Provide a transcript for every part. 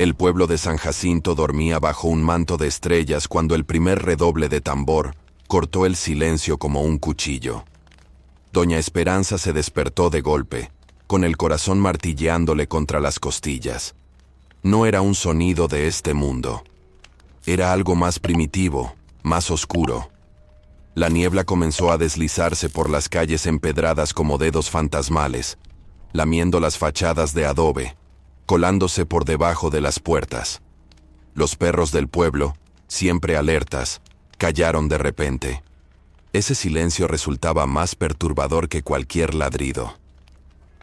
El pueblo de San Jacinto dormía bajo un manto de estrellas cuando el primer redoble de tambor cortó el silencio como un cuchillo. Doña Esperanza se despertó de golpe, con el corazón martilleándole contra las costillas. No era un sonido de este mundo. Era algo más primitivo, más oscuro. La niebla comenzó a deslizarse por las calles empedradas como dedos fantasmales, lamiendo las fachadas de adobe, colándose por debajo de las puertas. Los perros del pueblo, siempre alertas, callaron de repente. Ese silencio resultaba más perturbador que cualquier ladrido.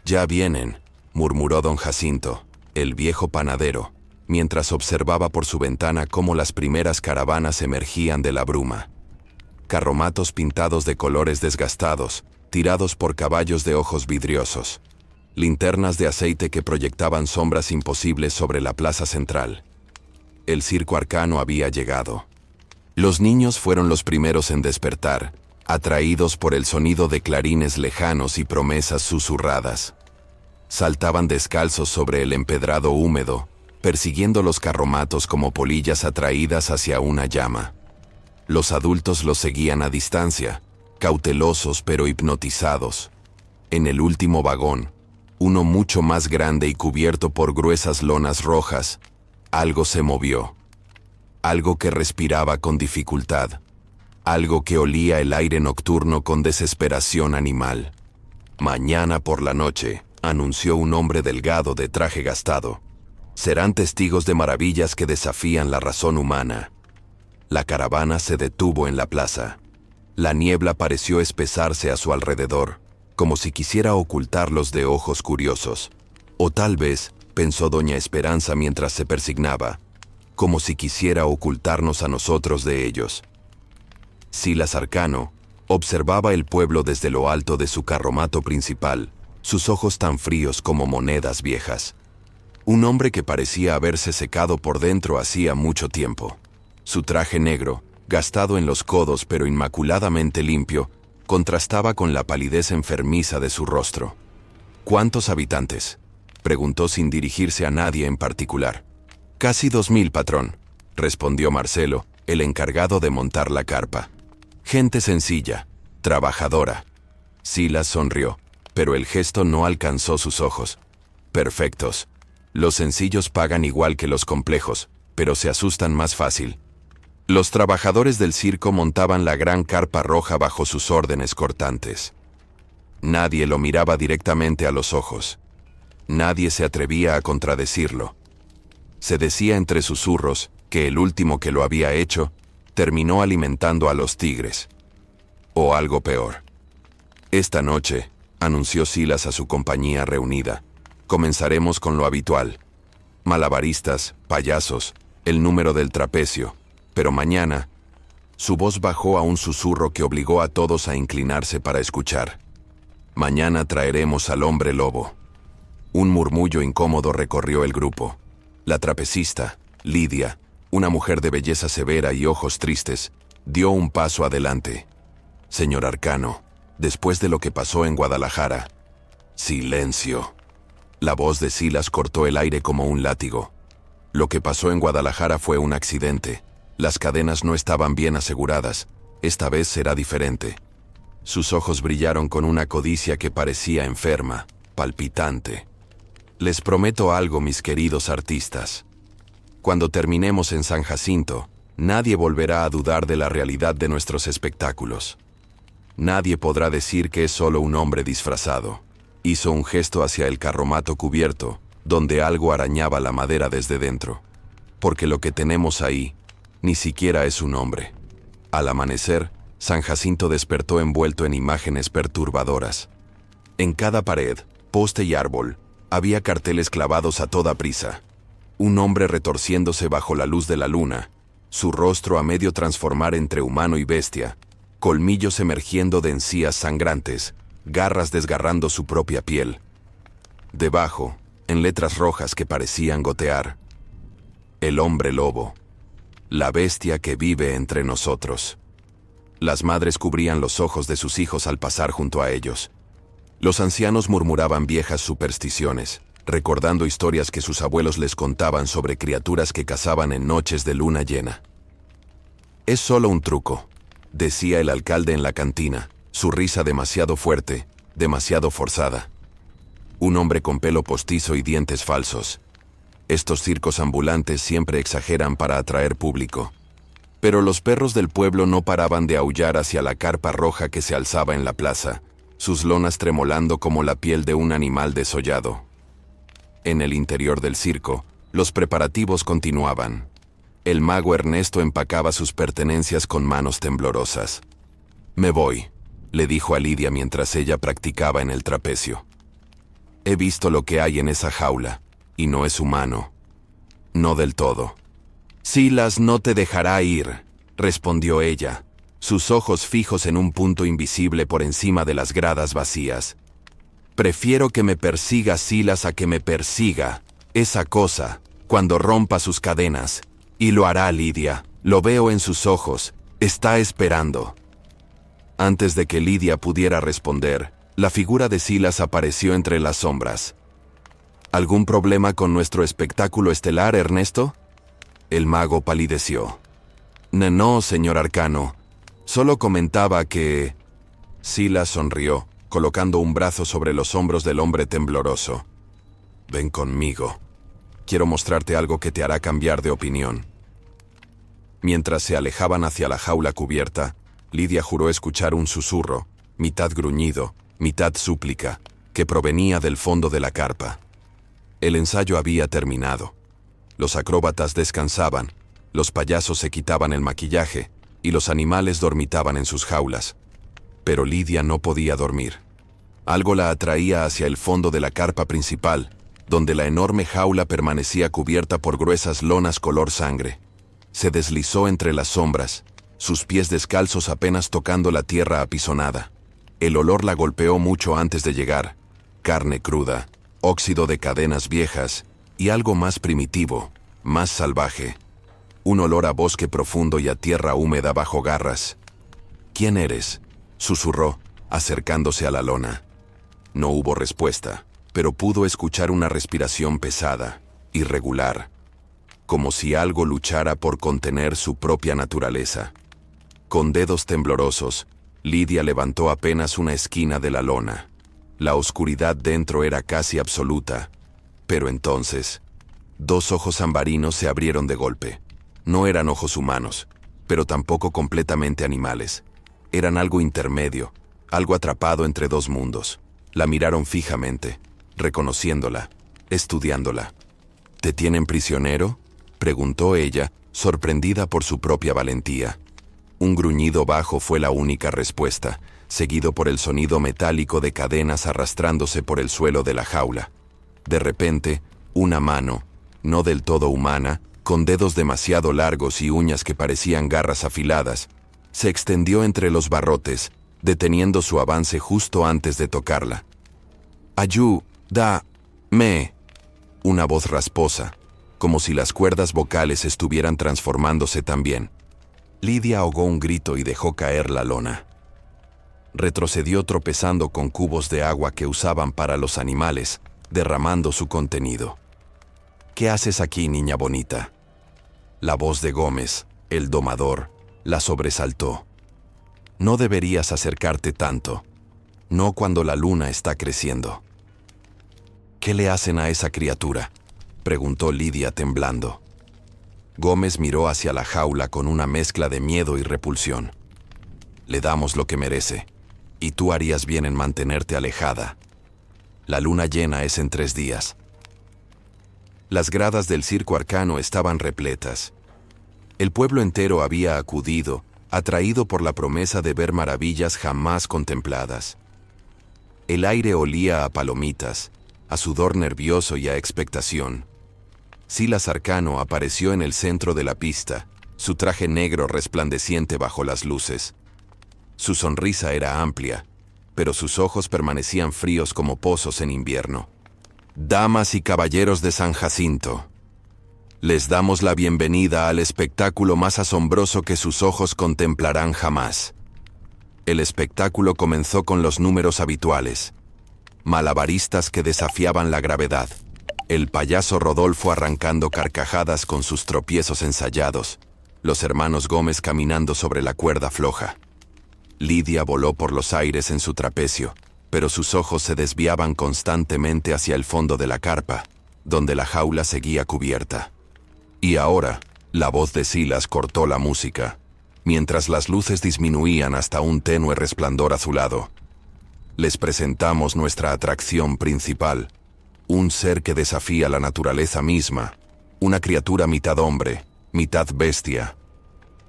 «Ya vienen», murmuró don Jacinto, el viejo panadero, mientras observaba por su ventana cómo las primeras caravanas emergían de la bruma. Carromatos pintados de colores desgastados, tirados por caballos de ojos vidriosos. Linternas de aceite que proyectaban sombras imposibles sobre la plaza central. El circo arcano había llegado. Los niños fueron los primeros en despertar, atraídos por el sonido de clarines lejanos y promesas susurradas. Saltaban descalzos sobre el empedrado húmedo, persiguiendo los carromatos como polillas atraídas hacia una llama. Los adultos los seguían a distancia, cautelosos pero hipnotizados. En el último vagón, uno mucho más grande y cubierto por gruesas lonas rojas, algo se movió. Algo que respiraba con dificultad. Algo que olía el aire nocturno con desesperación animal. «Mañana por la noche», anunció un hombre delgado de traje gastado. «Serán testigos de maravillas que desafían la razón humana». La caravana se detuvo en la plaza. La niebla pareció espesarse a su alrededor, como si quisiera ocultarlos de ojos curiosos. O tal vez, pensó doña Esperanza mientras se persignaba, como si quisiera ocultarnos a nosotros de ellos. Silas Arcano observaba el pueblo desde lo alto de su carromato principal, sus ojos tan fríos como monedas viejas. Un hombre que parecía haberse secado por dentro hacía mucho tiempo. Su traje negro, gastado en los codos pero inmaculadamente limpio, contrastaba con la palidez enfermiza de su rostro. «¿Cuántos habitantes?», preguntó sin dirigirse a nadie en particular. «Casi 2000, patrón», respondió Marcelo, el encargado de montar la carpa. «Gente sencilla, trabajadora». Silas sonrió, pero el gesto no alcanzó sus ojos. «Perfectos. Los sencillos pagan igual que los complejos, pero se asustan más fácil». Los trabajadores del circo montaban la gran carpa roja bajo sus órdenes cortantes. Nadie lo miraba directamente a los ojos. Nadie se atrevía a contradecirlo. Se decía entre susurros que el último que lo había hecho terminó alimentando a los tigres. O algo peor. «Esta noche», anunció Silas a su compañía reunida, «comenzaremos con lo habitual. Malabaristas, payasos, el número del trapecio. Pero mañana...». Su voz bajó a un susurro que obligó a todos a inclinarse para escuchar. «Mañana traeremos al hombre lobo». Un murmullo incómodo recorrió el grupo. La trapecista, Lidia, una mujer de belleza severa y ojos tristes, dio un paso adelante. «Señor Arcano, después de lo que pasó en Guadalajara...». «Silencio». La voz de Silas cortó el aire como un látigo. «Lo que pasó en Guadalajara fue un accidente. Las cadenas no estaban bien aseguradas. Esta vez será diferente». Sus ojos brillaron con una codicia que parecía enferma, palpitante. «Les prometo algo, mis queridos artistas. Cuando terminemos en San Jacinto, nadie volverá a dudar de la realidad de nuestros espectáculos. Nadie podrá decir que es solo un hombre disfrazado». Hizo un gesto hacia el carromato cubierto, donde algo arañaba la madera desde dentro. «Porque lo que tenemos ahí ni siquiera es un hombre». Al amanecer, San Jacinto despertó envuelto en imágenes perturbadoras. En cada pared, poste y árbol, había carteles clavados a toda prisa. Un hombre retorciéndose bajo la luz de la luna, su rostro a medio transformar entre humano y bestia, colmillos emergiendo de encías sangrantes, garras desgarrando su propia piel. Debajo, en letras rojas que parecían gotear: «El hombre lobo. La bestia que vive entre nosotros». Las madres cubrían los ojos de sus hijos al pasar junto a ellos. Los ancianos murmuraban viejas supersticiones, recordando historias que sus abuelos les contaban sobre criaturas que cazaban en noches de luna llena. «Es solo un truco», decía el alcalde en la cantina, su risa demasiado fuerte, demasiado forzada. Un hombre con pelo postizo y dientes falsos. Estos circos ambulantes siempre exageran para atraer público. Pero los perros del pueblo no paraban de aullar hacia la carpa roja que se alzaba en la plaza, sus lonas tremolando como la piel de un animal desollado. En el interior del circo, los preparativos continuaban. El mago Ernesto empacaba sus pertenencias con manos temblorosas. «Me voy», le dijo a Lidia mientras ella practicaba en el trapecio. «He visto lo que hay en esa jaula, y no es humano. No del todo». «Silas no te dejará ir», respondió ella, sus ojos fijos en un punto invisible por encima de las gradas vacías. «Prefiero que me persiga Silas a que me persiga esa cosa, cuando rompa sus cadenas. Y lo hará Lidia, lo veo en sus ojos, está esperando». Antes de que Lidia pudiera responder, la figura de Silas apareció entre las sombras. «¿Algún problema con nuestro espectáculo estelar, Ernesto?» El mago palideció. «No, señor arcano. Solo comentaba que...» Silas sonrió, colocando un brazo sobre los hombros del hombre tembloroso. «Ven conmigo. Quiero mostrarte algo que te hará cambiar de opinión». Mientras se alejaban hacia la jaula cubierta, Lidia juró escuchar un susurro, mitad gruñido, mitad súplica, que provenía del fondo de la carpa. El ensayo había terminado. Los acróbatas descansaban, los payasos se quitaban el maquillaje y los animales dormitaban en sus jaulas. Pero Lidia no podía dormir. Algo la atraía hacia el fondo de la carpa principal, donde la enorme jaula permanecía cubierta por gruesas lonas color sangre. Se deslizó entre las sombras, sus pies descalzos apenas tocando la tierra apisonada. El olor la golpeó mucho antes de llegar. Carne cruda, óxido de cadenas viejas y algo más primitivo, más salvaje. Un olor a bosque profundo y a tierra húmeda bajo garras. «¿Quién eres?», susurró, acercándose a la lona. No hubo respuesta, pero pudo escuchar una respiración pesada, irregular, como si algo luchara por contener su propia naturaleza. Con dedos temblorosos, Lidia levantó apenas una esquina de la lona. La oscuridad dentro era casi absoluta, pero entonces, dos ojos ambarinos se abrieron de golpe. No eran ojos humanos, pero tampoco completamente animales. Eran algo intermedio, algo atrapado entre dos mundos. La miraron fijamente, reconociéndola, estudiándola. «¿Te tienen prisionero?», preguntó ella, sorprendida por su propia valentía. Un gruñido bajo fue la única respuesta, seguido por el sonido metálico de cadenas arrastrándose por el suelo de la jaula. De repente, una mano, no del todo humana, con dedos demasiado largos y uñas que parecían garras afiladas, se extendió entre los barrotes, deteniendo su avance justo antes de tocarla. «Ayú-da-me», una voz rasposa, como si las cuerdas vocales estuvieran transformándose también. Lidia ahogó un grito y dejó caer la lona. Retrocedió tropezando con cubos de agua que usaban para los animales, derramando su contenido. «¿Qué haces aquí, niña bonita?». La voz de Gómez, el domador, la sobresaltó. «No deberías acercarte tanto, no cuando la luna está creciendo». «¿Qué le hacen a esa criatura?», preguntó Lidia temblando. Gómez miró hacia la jaula con una mezcla de miedo y repulsión. «Le damos lo que merece, y tú harías bien en mantenerte alejada. La luna llena es en 3 días». Las gradas del circo arcano estaban repletas. El pueblo entero había acudido, atraído por la promesa de ver maravillas jamás contempladas. El aire olía a palomitas, a sudor nervioso y a expectación. Silas Arcano apareció en el centro de la pista, su traje negro resplandeciente bajo las luces. Su sonrisa era amplia, pero sus ojos permanecían fríos como pozos en invierno. «Damas y caballeros de San Jacinto, les damos la bienvenida al espectáculo más asombroso que sus ojos contemplarán jamás». El espectáculo comenzó con los números habituales. Malabaristas que desafiaban la gravedad, El payaso Rodolfo arrancando carcajadas con sus tropiezos ensayados, los hermanos Gómez caminando sobre la cuerda floja. Lidia voló por los aires en su trapecio, pero sus ojos se desviaban constantemente hacia el fondo de la carpa, donde la jaula seguía cubierta. Y ahora, la voz de Silas cortó la música, mientras las luces disminuían hasta un tenue resplandor azulado. Les presentamos nuestra atracción principal, un ser que desafía la naturaleza misma, una criatura mitad hombre, mitad bestia.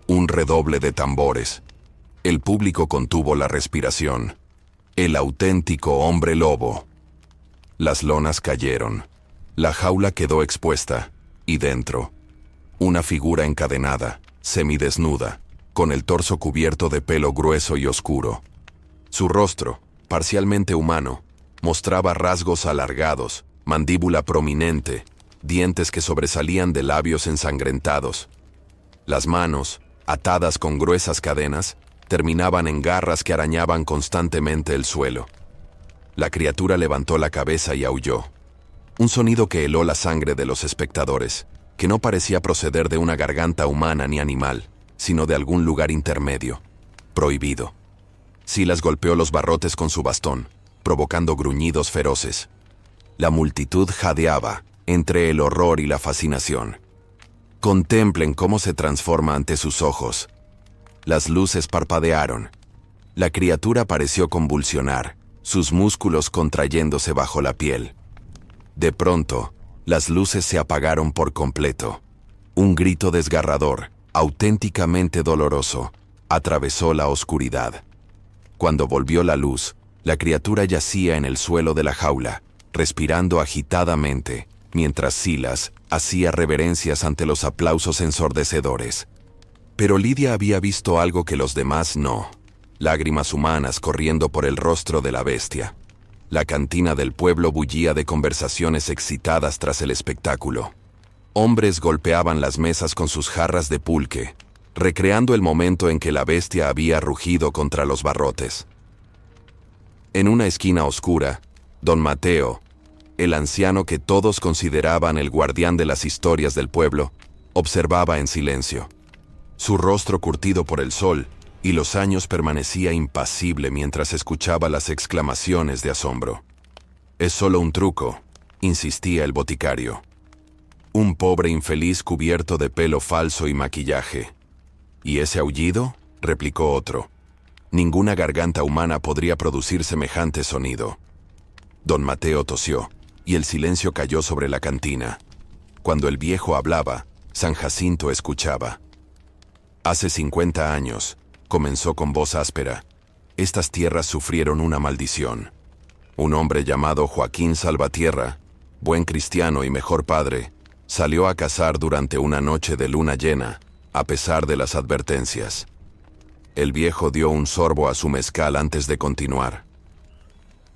Un redoble de tambores. El público contuvo la respiración. El auténtico hombre lobo. Las lonas cayeron. La jaula quedó expuesta, y dentro, una figura encadenada, semidesnuda, con el torso cubierto de pelo grueso y oscuro. Su rostro, parcialmente humano, mostraba rasgos alargados, mandíbula prominente, dientes que sobresalían de labios ensangrentados. Las manos, atadas con gruesas cadenas, terminaban en garras que arañaban constantemente el suelo. La criatura levantó la cabeza y aulló. Un sonido que heló la sangre de los espectadores, que no parecía proceder de una garganta humana ni animal, sino de algún lugar intermedio, prohibido. Silas golpeó los barrotes con su bastón, provocando gruñidos feroces. La multitud jadeaba entre el horror y la fascinación. Contemplen cómo se transforma ante sus ojos. Las luces parpadearon. La criatura pareció convulsionar, sus músculos contrayéndose bajo la piel. De pronto, las luces se apagaron por completo. Un grito desgarrador, auténticamente doloroso, atravesó la oscuridad. Cuando volvió la luz, la criatura yacía en el suelo de la jaula, respirando agitadamente, mientras Silas hacía reverencias ante los aplausos ensordecedores. Pero Lidia había visto algo que los demás no. Lágrimas humanas corriendo por el rostro de la bestia. La cantina del pueblo bullía de conversaciones excitadas tras el espectáculo. Hombres golpeaban las mesas con sus jarras de pulque, recreando el momento en que la bestia había rugido contra los barrotes. En una esquina oscura, don Mateo, el anciano que todos consideraban el guardián de las historias del pueblo, observaba en silencio. Su rostro curtido por el sol y los años permanecía impasible mientras escuchaba las exclamaciones de asombro. «Es solo un truco», insistía el boticario. «Un pobre infeliz cubierto de pelo falso y maquillaje». «¿Y ese aullido?», replicó otro. «Ninguna garganta humana podría producir semejante sonido». Don Mateo tosió, y el silencio cayó sobre la cantina. Cuando el viejo hablaba, San Jacinto escuchaba. «Hace 50 años», comenzó con voz áspera, «estas tierras sufrieron una maldición. Un hombre llamado Joaquín Salvatierra, buen cristiano y mejor padre, salió a cazar durante una noche de luna llena, a pesar de las advertencias. El viejo dio un sorbo a su mezcal antes de continuar.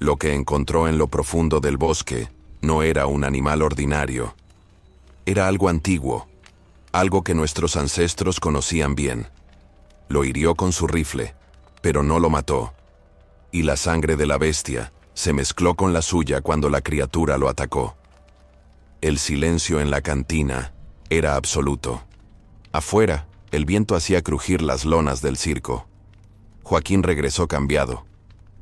Lo que encontró en lo profundo del bosque no era un animal ordinario. Era algo antiguo, algo que nuestros ancestros conocían bien. Lo hirió con su rifle, pero no lo mató. Y la sangre de la bestia se mezcló con la suya cuando la criatura lo atacó. El silencio en la cantina era absoluto. Afuera, el viento hacía crujir las lonas del circo. Joaquín regresó cambiado.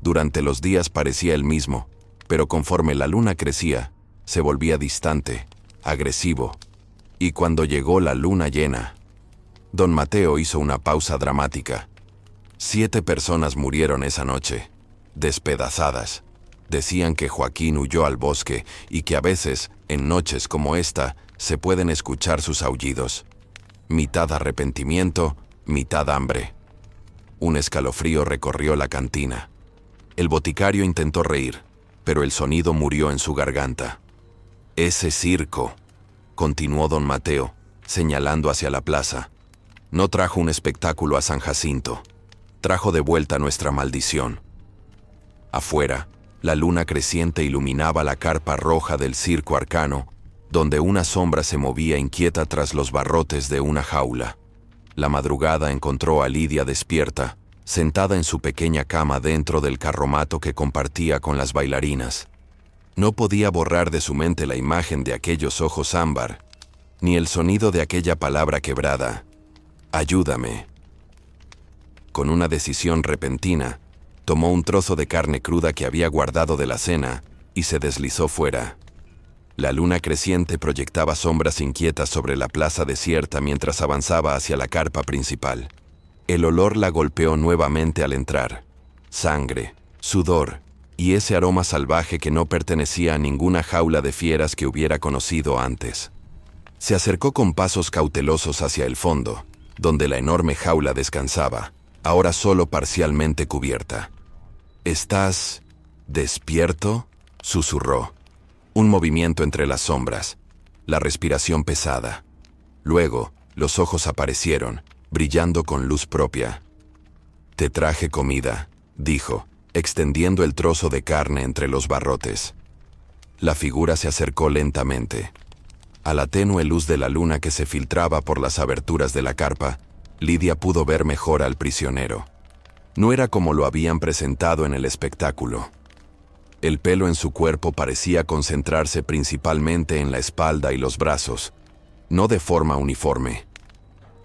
Durante los días parecía el mismo, pero conforme la luna crecía, se volvía distante, agresivo. Y cuando llegó la luna llena, don Mateo hizo una pausa dramática. 7 personas murieron esa noche, despedazadas. Decían que Joaquín huyó al bosque y que a veces, en noches como esta, se pueden escuchar sus aullidos. Mitad arrepentimiento, mitad hambre. Un escalofrío recorrió la cantina. El boticario intentó reír, pero el sonido murió en su garganta. «Ese circo», continuó don Mateo, señalando hacia la plaza, «no trajo un espectáculo a San Jacinto, trajo de vuelta nuestra maldición». Afuera, la luna creciente iluminaba la carpa roja del circo arcano, donde una sombra se movía inquieta tras los barrotes de una jaula. La madrugada encontró a Lidia despierta, sentada en su pequeña cama dentro del carromato que compartía con las bailarinas. No podía borrar de su mente la imagen de aquellos ojos ámbar, ni el sonido de aquella palabra quebrada. «Ayúdame». Con una decisión repentina, tomó un trozo de carne cruda que había guardado de la cena y se deslizó fuera. La luna creciente proyectaba sombras inquietas sobre la plaza desierta mientras avanzaba hacia la carpa principal. El olor la golpeó nuevamente al entrar. Sangre, sudor y ese aroma salvaje que no pertenecía a ninguna jaula de fieras que hubiera conocido antes. Se acercó con pasos cautelosos hacia el fondo, donde la enorme jaula descansaba, ahora solo parcialmente cubierta. «¿Estás despierto?», susurró. Un movimiento entre las sombras, la respiración pesada. Luego, los ojos aparecieron, brillando con luz propia. «Te traje comida», dijo, extendiendo el trozo de carne entre los barrotes. La figura se acercó lentamente. A la tenue luz de la luna que se filtraba por las aberturas de la carpa, Lidia pudo ver mejor al prisionero. No era como lo habían presentado en el espectáculo. El pelo en su cuerpo parecía concentrarse principalmente en la espalda y los brazos, no de forma uniforme.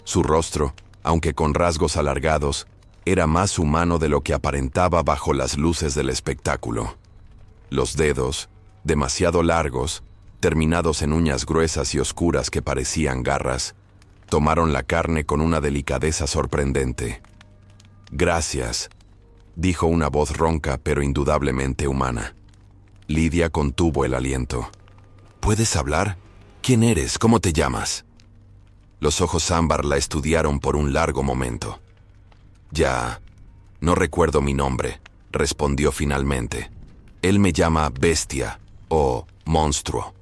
Su rostro, aunque con rasgos alargados, era más humano de lo que aparentaba bajo las luces del espectáculo. Los dedos, demasiado largos, terminados en uñas gruesas y oscuras que parecían garras, tomaron la carne con una delicadeza sorprendente. «Gracias», dijo una voz ronca pero indudablemente humana. Lidia contuvo el aliento. «¿Puedes hablar? ¿Quién eres? ¿Cómo te llamas?» Los ojos ámbar la estudiaron por un largo momento. «Ya, no recuerdo mi nombre», respondió finalmente. «Él me llama Bestia o Monstruo».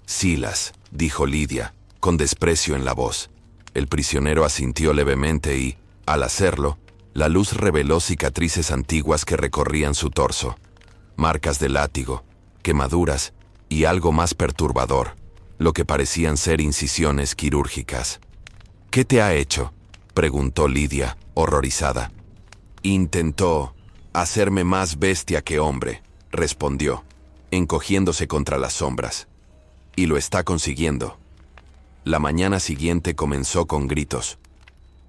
«Silas», dijo Lidia, con desprecio en la voz. El prisionero asintió levemente y, al hacerlo, la luz reveló cicatrices antiguas que recorrían su torso. Marcas de látigo, quemaduras y algo más perturbador, lo que parecían ser incisiones quirúrgicas. «¿Qué te ha hecho?», preguntó Lidia, horrorizada. «Intentó hacerme más bestia que hombre», respondió, encogiéndose contra las sombras. «Y lo está consiguiendo». La mañana siguiente comenzó con gritos.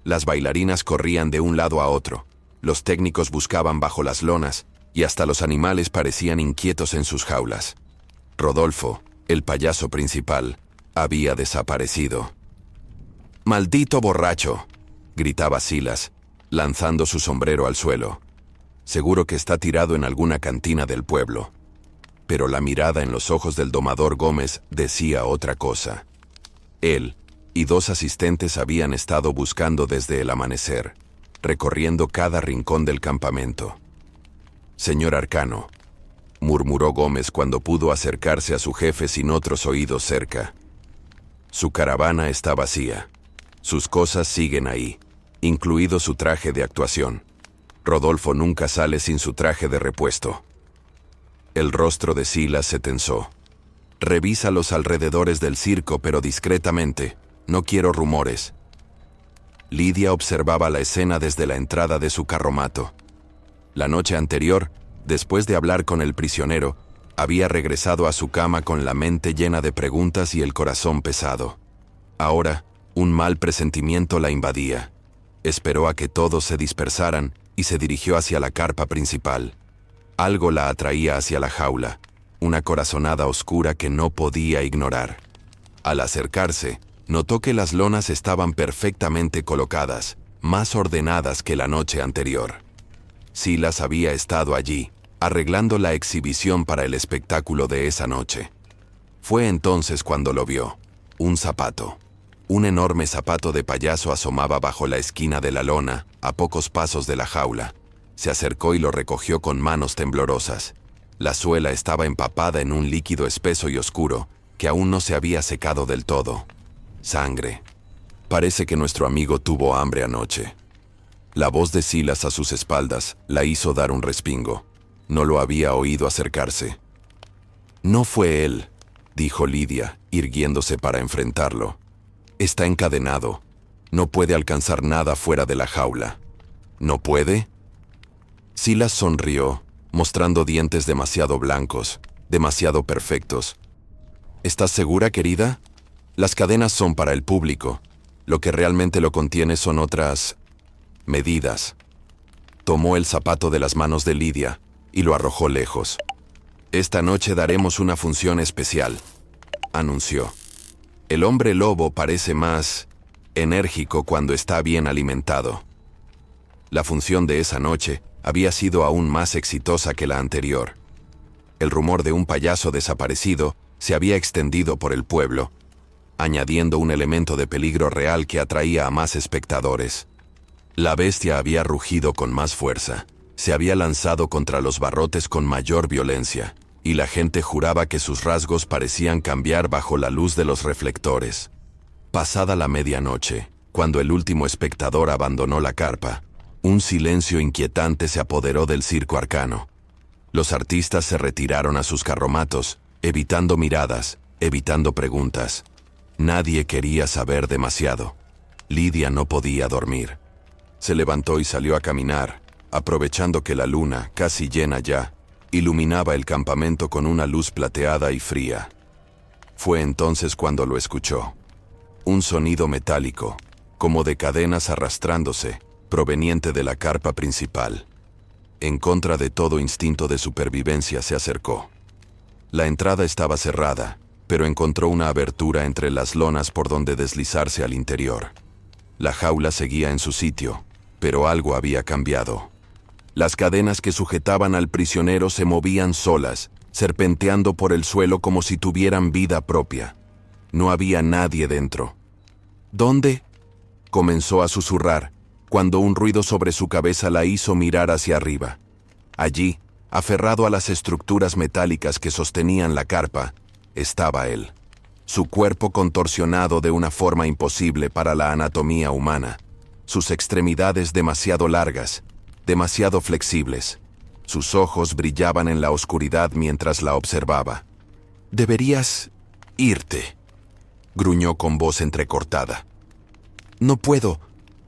Las bailarinas corrían de un lado a otro, los técnicos buscaban bajo las lonas, y hasta los animales parecían inquietos en sus jaulas. Rodolfo, el payaso principal, había desaparecido. «¡Maldito borracho!», gritaba Silas, lanzando su sombrero al suelo. «Seguro que está tirado en alguna cantina del pueblo». Pero la mirada en los ojos del domador Gómez decía otra cosa. Él y 2 asistentes habían estado buscando desde el amanecer, recorriendo cada rincón del campamento. «Señor Arcano», murmuró Gómez cuando pudo acercarse a su jefe sin otros oídos cerca. «Su caravana está vacía. Sus cosas siguen ahí, incluido su traje de actuación. Rodolfo nunca sale sin su traje de repuesto». El rostro de Silas se tensó. «Revisa los alrededores del circo, pero discretamente. No quiero rumores». Lidia observaba la escena desde la entrada de su carromato. La noche anterior, después de hablar con el prisionero, había regresado a su cama con la mente llena de preguntas y el corazón pesado. Ahora, un mal presentimiento la invadía. Esperó a que todos se dispersaran y se dirigió hacia la carpa principal. Algo la atraía hacia la jaula, una corazonada oscura que no podía ignorar. Al acercarse, notó que las lonas estaban perfectamente colocadas, más ordenadas que la noche anterior. Silas había estado allí, arreglando la exhibición para el espectáculo de esa noche. Fue entonces cuando lo vio. Un zapato. Un enorme zapato de payaso asomaba bajo la esquina de la lona, a pocos pasos de la jaula. Se acercó y lo recogió con manos temblorosas. La suela estaba empapada en un líquido espeso y oscuro, que aún no se había secado del todo. Sangre. «Parece que nuestro amigo tuvo hambre anoche». La voz de Silas a sus espaldas la hizo dar un respingo. No lo había oído acercarse. «No fue él», dijo Lidia, irguiéndose para enfrentarlo. «Está encadenado. No puede alcanzar nada fuera de la jaula». «¿No puede?». Silas sonrió, mostrando dientes demasiado blancos, demasiado perfectos. ¿Estás segura, querida? Las cadenas son para el público. Lo que realmente lo contiene son otras medidas. Tomó el zapato de las manos de Lidia y lo arrojó lejos. Esta noche daremos una función especial, anunció. El hombre lobo parece más enérgico cuando está bien alimentado. La función de esa noche había sido aún más exitosa que la anterior. El rumor de un payaso desaparecido se había extendido por el pueblo, añadiendo un elemento de peligro real que atraía a más espectadores. La bestia había rugido con más fuerza, se había lanzado contra los barrotes con mayor violencia, y la gente juraba que sus rasgos parecían cambiar bajo la luz de los reflectores. Pasada la medianoche, cuando el último espectador abandonó la carpa, un silencio inquietante se apoderó del circo arcano. Los artistas se retiraron a sus carromatos, evitando miradas, evitando preguntas. Nadie quería saber demasiado. Lidia no podía dormir. Se levantó y salió a caminar, aprovechando que la luna, casi llena ya, iluminaba el campamento con una luz plateada y fría. Fue entonces cuando lo escuchó. Un sonido metálico, como de cadenas arrastrándose, proveniente de la carpa principal. En contra de todo instinto de supervivencia se acercó. La entrada estaba cerrada, pero encontró una abertura entre las lonas por donde deslizarse al interior. La jaula seguía en su sitio, pero algo había cambiado. Las cadenas que sujetaban al prisionero se movían solas, serpenteando por el suelo como si tuvieran vida propia. No había nadie dentro. ¿Dónde? Comenzó a susurrar, cuando un ruido sobre su cabeza la hizo mirar hacia arriba. Allí, aferrado a las estructuras metálicas que sostenían la carpa, estaba él. Su cuerpo contorsionado de una forma imposible para la anatomía humana. Sus extremidades demasiado largas, demasiado flexibles. Sus ojos brillaban en la oscuridad mientras la observaba. «Deberías irte», gruñó con voz entrecortada. «No puedo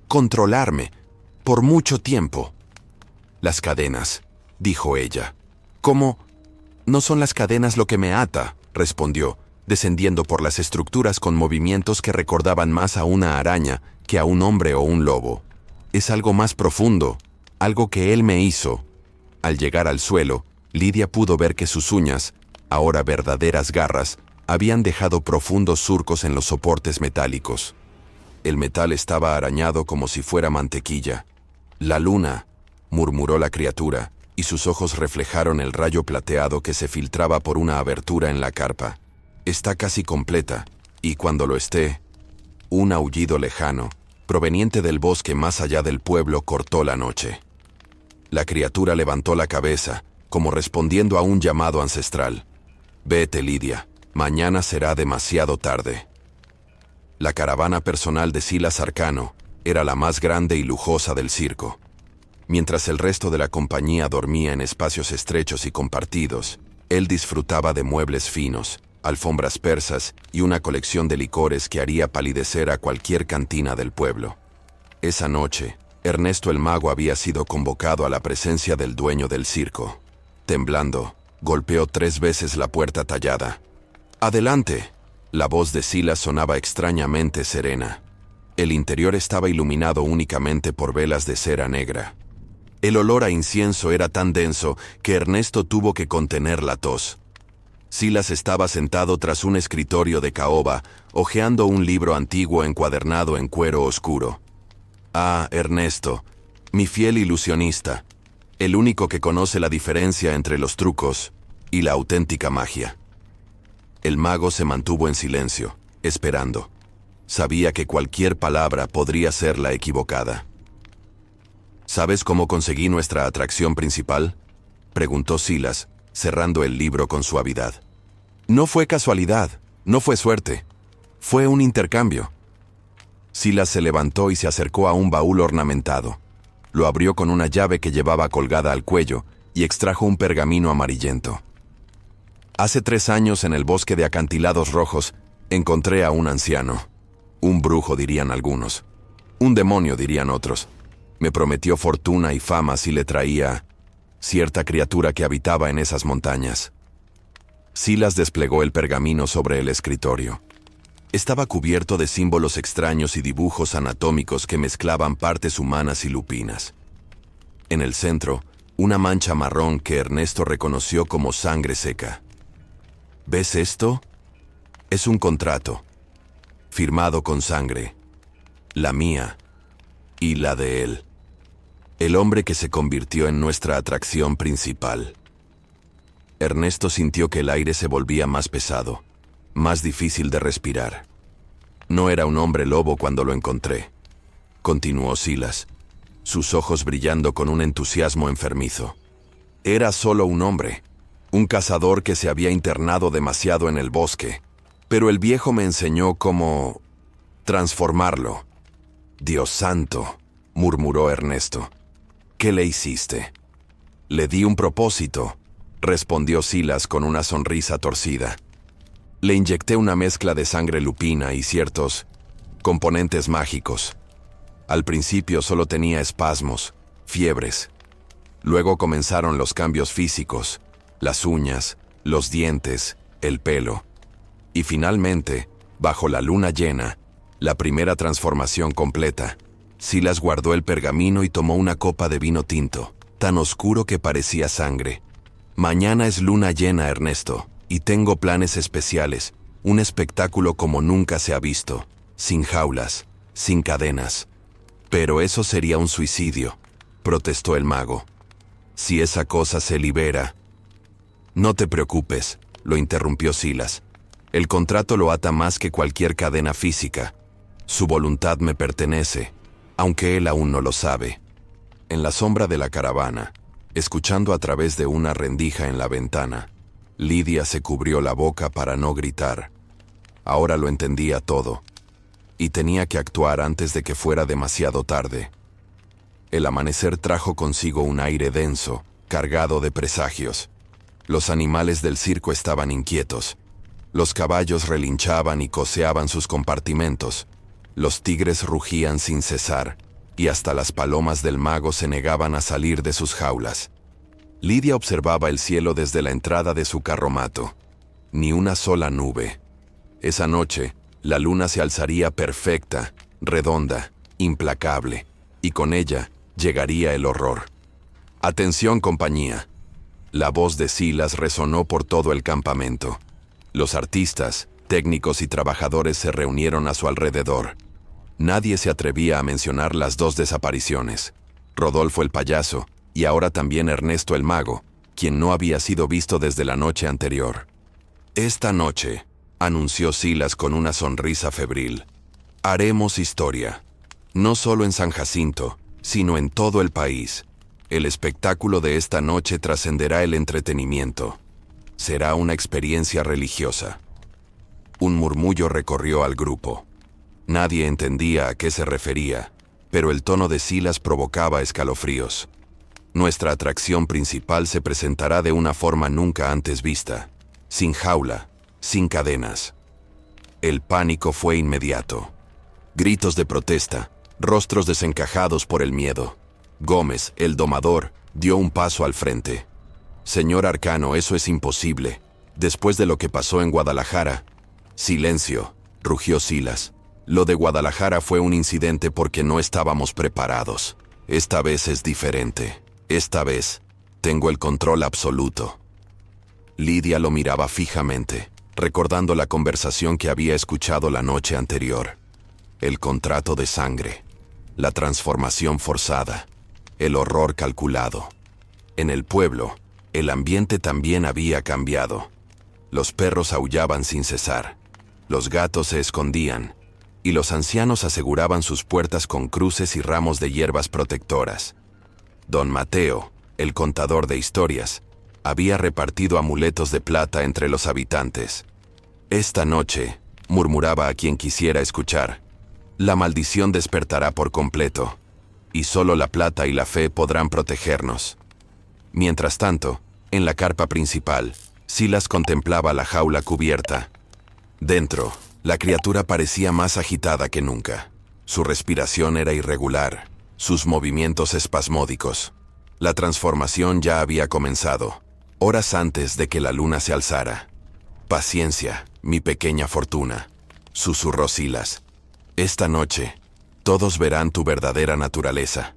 controlarme por mucho tiempo». «Las cadenas», dijo ella. «¿Cómo? No son las cadenas lo que me ata», respondió, descendiendo por las estructuras con movimientos que recordaban más a una araña que a un hombre o un lobo. «Es algo más profundo, algo que él me hizo». Al llegar al suelo, Lidia pudo ver que sus uñas, ahora verdaderas garras, habían dejado profundos surcos en los soportes metálicos. El metal estaba arañado como si fuera mantequilla. «La luna», murmuró la criatura, y sus ojos reflejaron el rayo plateado que se filtraba por una abertura en la carpa. «Está casi completa, y cuando lo esté...» Un aullido lejano, proveniente del bosque más allá del pueblo, cortó la noche. La criatura levantó la cabeza, como respondiendo a un llamado ancestral. «Vete, Lidia, mañana será demasiado tarde». La caravana personal de Silas Arcano era la más grande y lujosa del circo. Mientras el resto de la compañía dormía en espacios estrechos y compartidos, él disfrutaba de muebles finos, alfombras persas y una colección de licores que haría palidecer a cualquier cantina del pueblo. Esa noche, Ernesto el Mago había sido convocado a la presencia del dueño del circo. Temblando, golpeó 3 veces la puerta tallada. «¡Adelante!». La voz de Silas sonaba extrañamente serena. El interior estaba iluminado únicamente por velas de cera negra. El olor a incienso era tan denso que Ernesto tuvo que contener la tos. Silas estaba sentado tras un escritorio de caoba, hojeando un libro antiguo encuadernado en cuero oscuro. «Ah, Ernesto, mi fiel ilusionista, el único que conoce la diferencia entre los trucos y la auténtica magia». El mago se mantuvo en silencio, esperando. Sabía que cualquier palabra podría ser la equivocada. «¿Sabes cómo conseguí nuestra atracción principal?», preguntó Silas, cerrando el libro con suavidad. «No fue casualidad, no fue suerte. Fue un intercambio». Silas se levantó y se acercó a un baúl ornamentado. Lo abrió con una llave que llevaba colgada al cuello y extrajo un pergamino amarillento. «Hace 3 años, en el bosque de acantilados rojos, encontré a un anciano. Un brujo, dirían algunos. Un demonio, dirían otros. Me prometió fortuna y fama si le traía cierta criatura que habitaba en esas montañas». Silas desplegó el pergamino sobre el escritorio. Estaba cubierto de símbolos extraños y dibujos anatómicos que mezclaban partes humanas y lupinas. En el centro, una mancha marrón que Ernesto reconoció como sangre seca. ¿Ves esto? Es un contrato, firmado con sangre, la mía y la de él. El hombre que se convirtió en nuestra atracción principal. Ernesto sintió que el aire se volvía más pesado, más difícil de respirar. No era un hombre lobo cuando lo encontré, continuó Silas, sus ojos brillando con un entusiasmo enfermizo. Era solo un hombre, un cazador que se había internado demasiado en el bosque, pero el viejo me enseñó cómo transformarlo. Dios santo, murmuró Ernesto. ¿Qué le hiciste? Le di un propósito, respondió Silas con una sonrisa torcida. Le inyecté una mezcla de sangre lupina y ciertos componentes mágicos. Al principio solo tenía espasmos, fiebres. Luego comenzaron los cambios físicos, las uñas, los dientes, el pelo. Y finalmente, bajo la luna llena, la primera transformación completa. Silas guardó el pergamino y tomó una copa de vino tinto, tan oscuro que parecía sangre. Mañana es luna llena, Ernesto, y tengo planes especiales, un espectáculo como nunca se ha visto, sin jaulas, sin cadenas. Pero eso sería un suicidio, protestó el mago. Si esa cosa se libera... No te preocupes, lo interrumpió Silas. El contrato lo ata más que cualquier cadena física. Su voluntad me pertenece, aunque él aún no lo sabe. En la sombra de la caravana, escuchando a través de una rendija en la ventana, Lidia se cubrió la boca para no gritar. Ahora lo entendía todo, y tenía que actuar antes de que fuera demasiado tarde. El amanecer trajo consigo un aire denso, cargado de presagios. Los animales del circo estaban inquietos. Los caballos relinchaban y coceaban sus compartimentos. Los tigres rugían sin cesar, y hasta las palomas del mago se negaban a salir de sus jaulas. Lidia observaba el cielo desde la entrada de su carromato. Ni una sola nube. Esa noche, la luna se alzaría perfecta, redonda, implacable, y con ella llegaría el horror. «Atención, compañía». La voz de Silas resonó por todo el campamento. Los artistas, técnicos y trabajadores se reunieron a su alrededor. Nadie se atrevía a mencionar las dos desapariciones. Rodolfo el payaso, y ahora también Ernesto el mago, quien no había sido visto desde la noche anterior. «Esta noche», anunció Silas con una sonrisa febril, «haremos historia. No solo en San Jacinto, sino en todo el país. El espectáculo de esta noche trascenderá el entretenimiento. Será una experiencia religiosa». Un murmullo recorrió al grupo. Nadie entendía a qué se refería, pero el tono de Silas provocaba escalofríos. Nuestra atracción principal se presentará de una forma nunca antes vista, sin jaula, sin cadenas. El pánico fue inmediato. Gritos de protesta, rostros desencajados por el miedo. Gómez, el domador, dio un paso al frente. «Señor Arcano, eso es imposible. Después de lo que pasó en Guadalajara». «Silencio», rugió Silas. «Lo de Guadalajara fue un incidente porque no estábamos preparados. Esta vez es diferente. Esta vez tengo el control absoluto». Lidia lo miraba fijamente, recordando la conversación que había escuchado la noche anterior. El contrato de sangre, la transformación forzada, el horror calculado. En el pueblo, el ambiente también había cambiado. Los perros aullaban sin cesar, los gatos se escondían, y los ancianos aseguraban sus puertas con cruces y ramos de hierbas protectoras. Don Mateo, el contador de historias, había repartido amuletos de plata entre los habitantes. «Esta noche», murmuraba a quien quisiera escuchar, «la maldición despertará por completo, y solo la plata y la fe podrán protegernos». Mientras tanto, en la carpa principal, Silas contemplaba la jaula cubierta. Dentro, la criatura parecía más agitada que nunca. Su respiración era irregular, sus movimientos espasmódicos. La transformación ya había comenzado, horas antes de que la luna se alzara. Paciencia, mi pequeña fortuna, susurró Silas. Esta noche, todos verán tu verdadera naturaleza.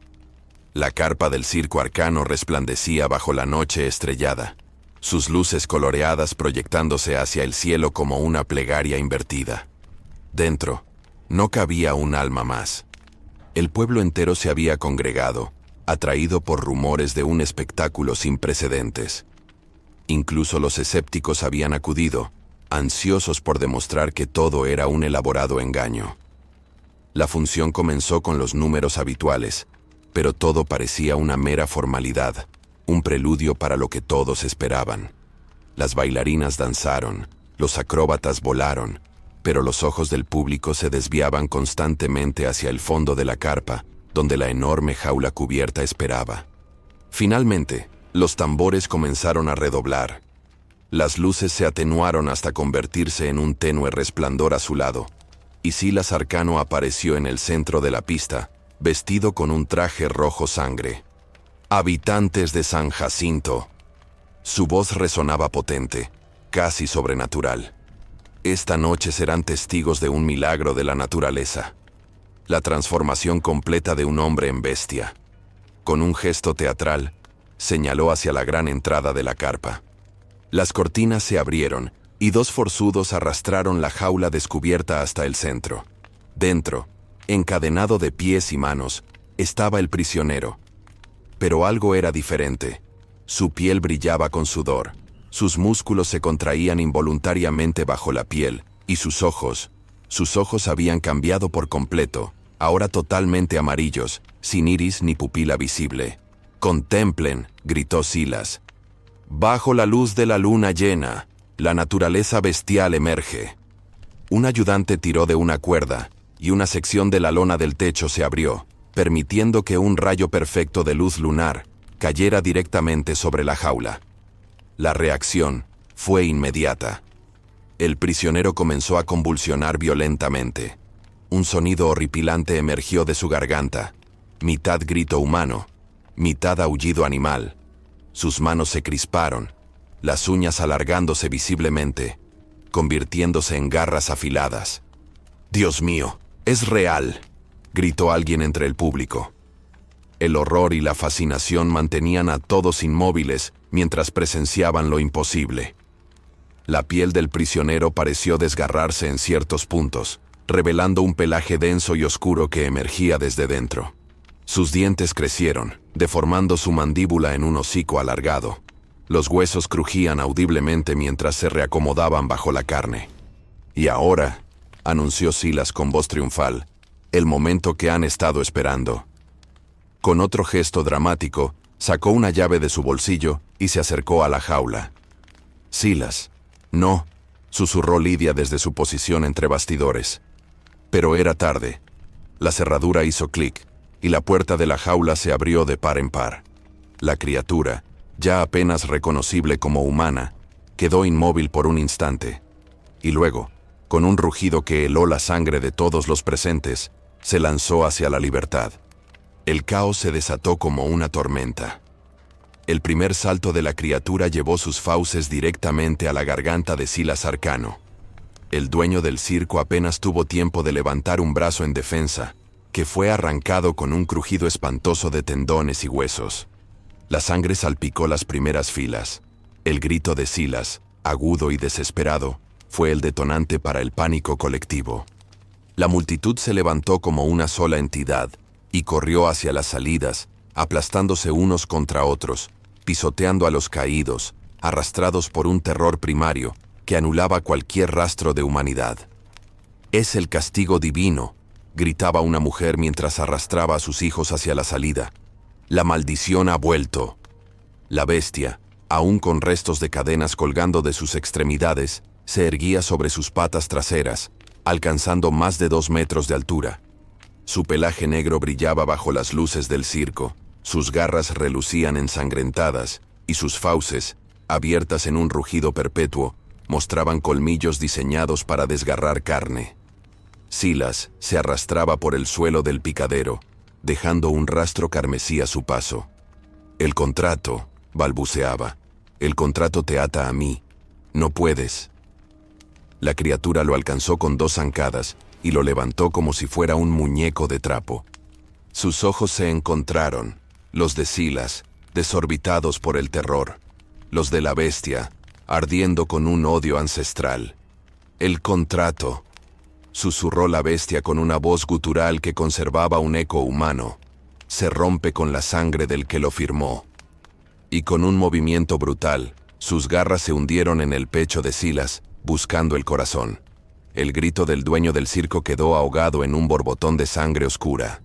La carpa del circo arcano resplandecía bajo la noche estrellada, sus luces coloreadas proyectándose hacia el cielo como una plegaria invertida. Dentro, no cabía un alma más. El pueblo entero se había congregado, atraído por rumores de un espectáculo sin precedentes. Incluso los escépticos habían acudido, ansiosos por demostrar que todo era un elaborado engaño. La función comenzó con los números habituales, pero todo parecía una mera formalidad, un preludio para lo que todos esperaban. Las bailarinas danzaron, los acróbatas volaron, pero los ojos del público se desviaban constantemente hacia el fondo de la carpa, donde la enorme jaula cubierta esperaba. Finalmente, los tambores comenzaron a redoblar. Las luces se atenuaron hasta convertirse en un tenue resplandor azulado, y Silas Arcano apareció en el centro de la pista, vestido con un traje rojo sangre. «Habitantes de San Jacinto». Su voz resonaba potente, casi sobrenatural. Esta noche serán testigos de un milagro de la naturaleza. La transformación completa de un hombre en bestia. Con un gesto teatral, señaló hacia la gran entrada de la carpa. Las cortinas se abrieron y dos forzudos arrastraron la jaula descubierta hasta el centro. Dentro, encadenado de pies y manos, estaba el prisionero. Pero algo era diferente. Su piel brillaba con sudor, sus músculos se contraían involuntariamente bajo la piel, y sus ojos habían cambiado por completo, ahora totalmente amarillos, sin iris ni pupila visible. «Contemplen», gritó Silas. «Bajo la luz de la luna llena, la naturaleza bestial emerge». Un ayudante tiró de una cuerda, y una sección de la lona del techo se abrió, permitiendo que un rayo perfecto de luz lunar cayera directamente sobre la jaula. La reacción fue inmediata. El prisionero comenzó a convulsionar violentamente. Un sonido horripilante emergió de su garganta, mitad grito humano, mitad aullido animal. Sus manos se crisparon, las uñas alargándose visiblemente, convirtiéndose en garras afiladas. «Dios mío, es real», gritó alguien entre el público. El horror y la fascinación mantenían a todos inmóviles mientras presenciaban lo imposible. La piel del prisionero pareció desgarrarse en ciertos puntos, revelando un pelaje denso y oscuro que emergía desde dentro. Sus dientes crecieron, deformando su mandíbula en un hocico alargado. Los huesos crujían audiblemente mientras se reacomodaban bajo la carne. «Y ahora», anunció Silas con voz triunfal, «el momento que han estado esperando». Con otro gesto dramático, sacó una llave de su bolsillo y se acercó a la jaula. «Silas». «No», susurró Lidia desde su posición entre bastidores. Pero era tarde. La cerradura hizo clic, y la puerta de la jaula se abrió de par en par. La criatura, ya apenas reconocible como humana, quedó inmóvil por un instante. Y luego, con un rugido que heló la sangre de todos los presentes, se lanzó hacia la libertad. El caos se desató como una tormenta. El primer salto de la criatura llevó sus fauces directamente a la garganta de Silas Arcano. El dueño del circo apenas tuvo tiempo de levantar un brazo en defensa, que fue arrancado con un crujido espantoso de tendones y huesos. La sangre salpicó las primeras filas. El grito de Silas, agudo y desesperado, fue el detonante para el pánico colectivo. La multitud se levantó como una sola entidad y corrió hacia las salidas, aplastándose unos contra otros, pisoteando a los caídos, arrastrados por un terror primario que anulaba cualquier rastro de humanidad. «Es el castigo divino», gritaba una mujer mientras arrastraba a sus hijos hacia la salida. «La maldición ha vuelto». La bestia, aún con restos de cadenas colgando de sus extremidades, se erguía sobre sus patas traseras, alcanzando más de 2 metros de altura. Su pelaje negro brillaba bajo las luces del circo, sus garras relucían ensangrentadas, y sus fauces, abiertas en un rugido perpetuo, mostraban colmillos diseñados para desgarrar carne. Silas se arrastraba por el suelo del picadero, dejando un rastro carmesí a su paso. «El contrato», balbuceaba, «el contrato te ata a mí. No puedes». La criatura lo alcanzó con 2 zancadas y lo levantó como si fuera un muñeco de trapo. Sus ojos se encontraron, los de Silas, desorbitados por el terror, los de la bestia, ardiendo con un odio ancestral. «El contrato», susurró la bestia con una voz gutural que conservaba un eco humano, «se rompe con la sangre del que lo firmó». Y con un movimiento brutal, sus garras se hundieron en el pecho de Silas, buscando el corazón. El grito del dueño del circo quedó ahogado en un borbotón de sangre oscura.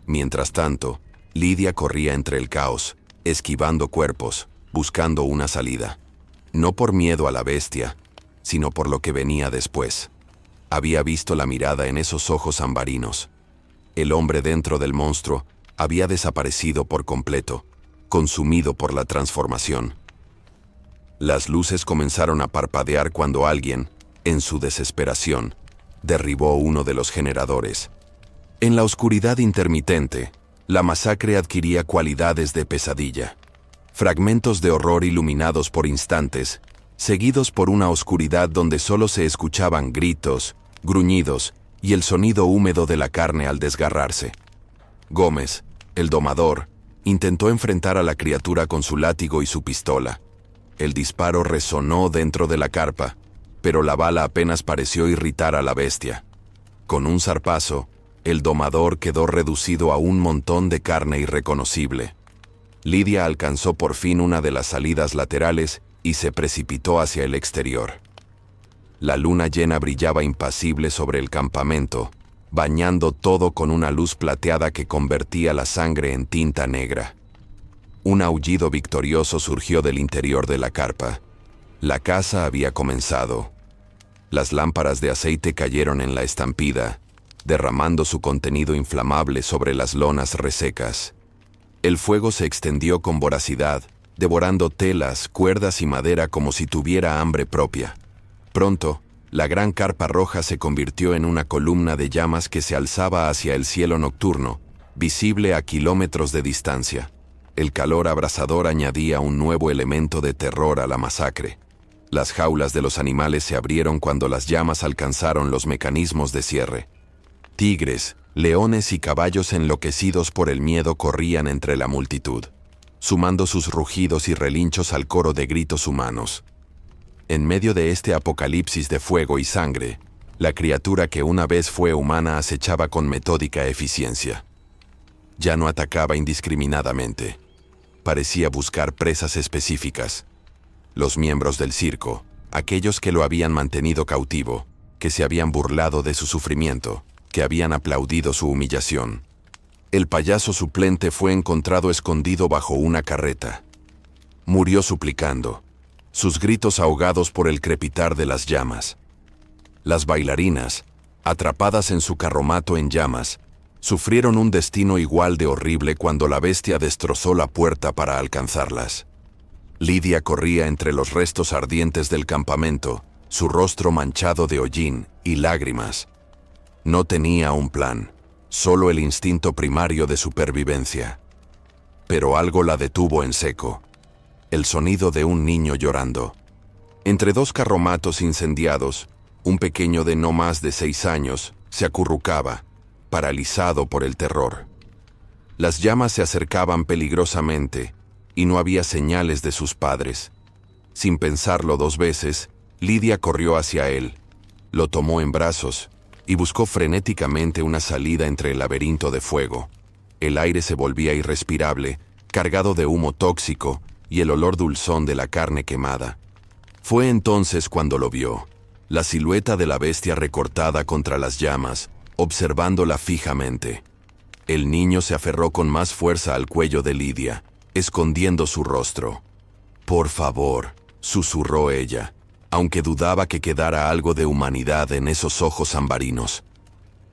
Mientras tanto, Lidia corría entre el caos, esquivando cuerpos, buscando una salida. No por miedo a la bestia, sino por lo que venía después. Había visto la mirada en esos ojos ambarinos. El hombre dentro del monstruo había desaparecido por completo, consumido por la transformación. Las luces comenzaron a parpadear cuando alguien, en su desesperación, derribó uno de los generadores. En la oscuridad intermitente, la masacre adquiría cualidades de pesadilla. Fragmentos de horror iluminados por instantes, seguidos por una oscuridad donde solo se escuchaban gritos, gruñidos y el sonido húmedo de la carne al desgarrarse. Gómez, el domador, intentó enfrentar a la criatura con su látigo y su pistola. El disparo resonó dentro de la carpa, pero la bala apenas pareció irritar a la bestia. Con un zarpazo, el domador quedó reducido a un montón de carne irreconocible. Lidia alcanzó por fin una de las salidas laterales y se precipitó hacia el exterior. La luna llena brillaba impasible sobre el campamento, bañando todo con una luz plateada que convertía la sangre en tinta negra. Un aullido victorioso surgió del interior de la carpa. La caza había comenzado. Las lámparas de aceite cayeron en la estampida, derramando su contenido inflamable sobre las lonas resecas. El fuego se extendió con voracidad, devorando telas, cuerdas y madera como si tuviera hambre propia. Pronto, la gran carpa roja se convirtió en una columna de llamas que se alzaba hacia el cielo nocturno, visible a kilómetros de distancia. El calor abrasador añadía un nuevo elemento de terror a la masacre. Las jaulas de los animales se abrieron cuando las llamas alcanzaron los mecanismos de cierre. Tigres, leones y caballos enloquecidos por el miedo corrían entre la multitud, sumando sus rugidos y relinchos al coro de gritos humanos. En medio de este apocalipsis de fuego y sangre, la criatura que una vez fue humana acechaba con metódica eficiencia. Ya no atacaba indiscriminadamente. Parecía buscar presas específicas. Los miembros del circo, aquellos que lo habían mantenido cautivo, que se habían burlado de su sufrimiento, que habían aplaudido su humillación. El payaso suplente fue encontrado escondido bajo una carreta. Murió suplicando, sus gritos ahogados por el crepitar de las llamas. Las bailarinas, atrapadas en su carromato en llamas, sufrieron un destino igual de horrible cuando la bestia destrozó la puerta para alcanzarlas. Lidia corría entre los restos ardientes del campamento, su rostro manchado de hollín y lágrimas. No tenía un plan, solo el instinto primario de supervivencia. Pero algo la detuvo en seco. El sonido de un niño llorando. Entre 2 carromatos incendiados, un pequeño de no más de 6 años se acurrucaba, paralizado por el terror. Las llamas se acercaban peligrosamente y no había señales de sus padres. Sin pensarlo 2 veces, Lidia corrió hacia él, lo tomó en brazos y buscó frenéticamente una salida entre el laberinto de fuego. El aire se volvía irrespirable, cargado de humo tóxico y el olor dulzón de la carne quemada. Fue entonces cuando lo vio, la silueta de la bestia recortada contra las llamas, observándola fijamente. El niño se aferró con más fuerza al cuello de Lidia, escondiendo su rostro. «Por favor», susurró ella, aunque dudaba que quedara algo de humanidad en esos ojos ambarinos.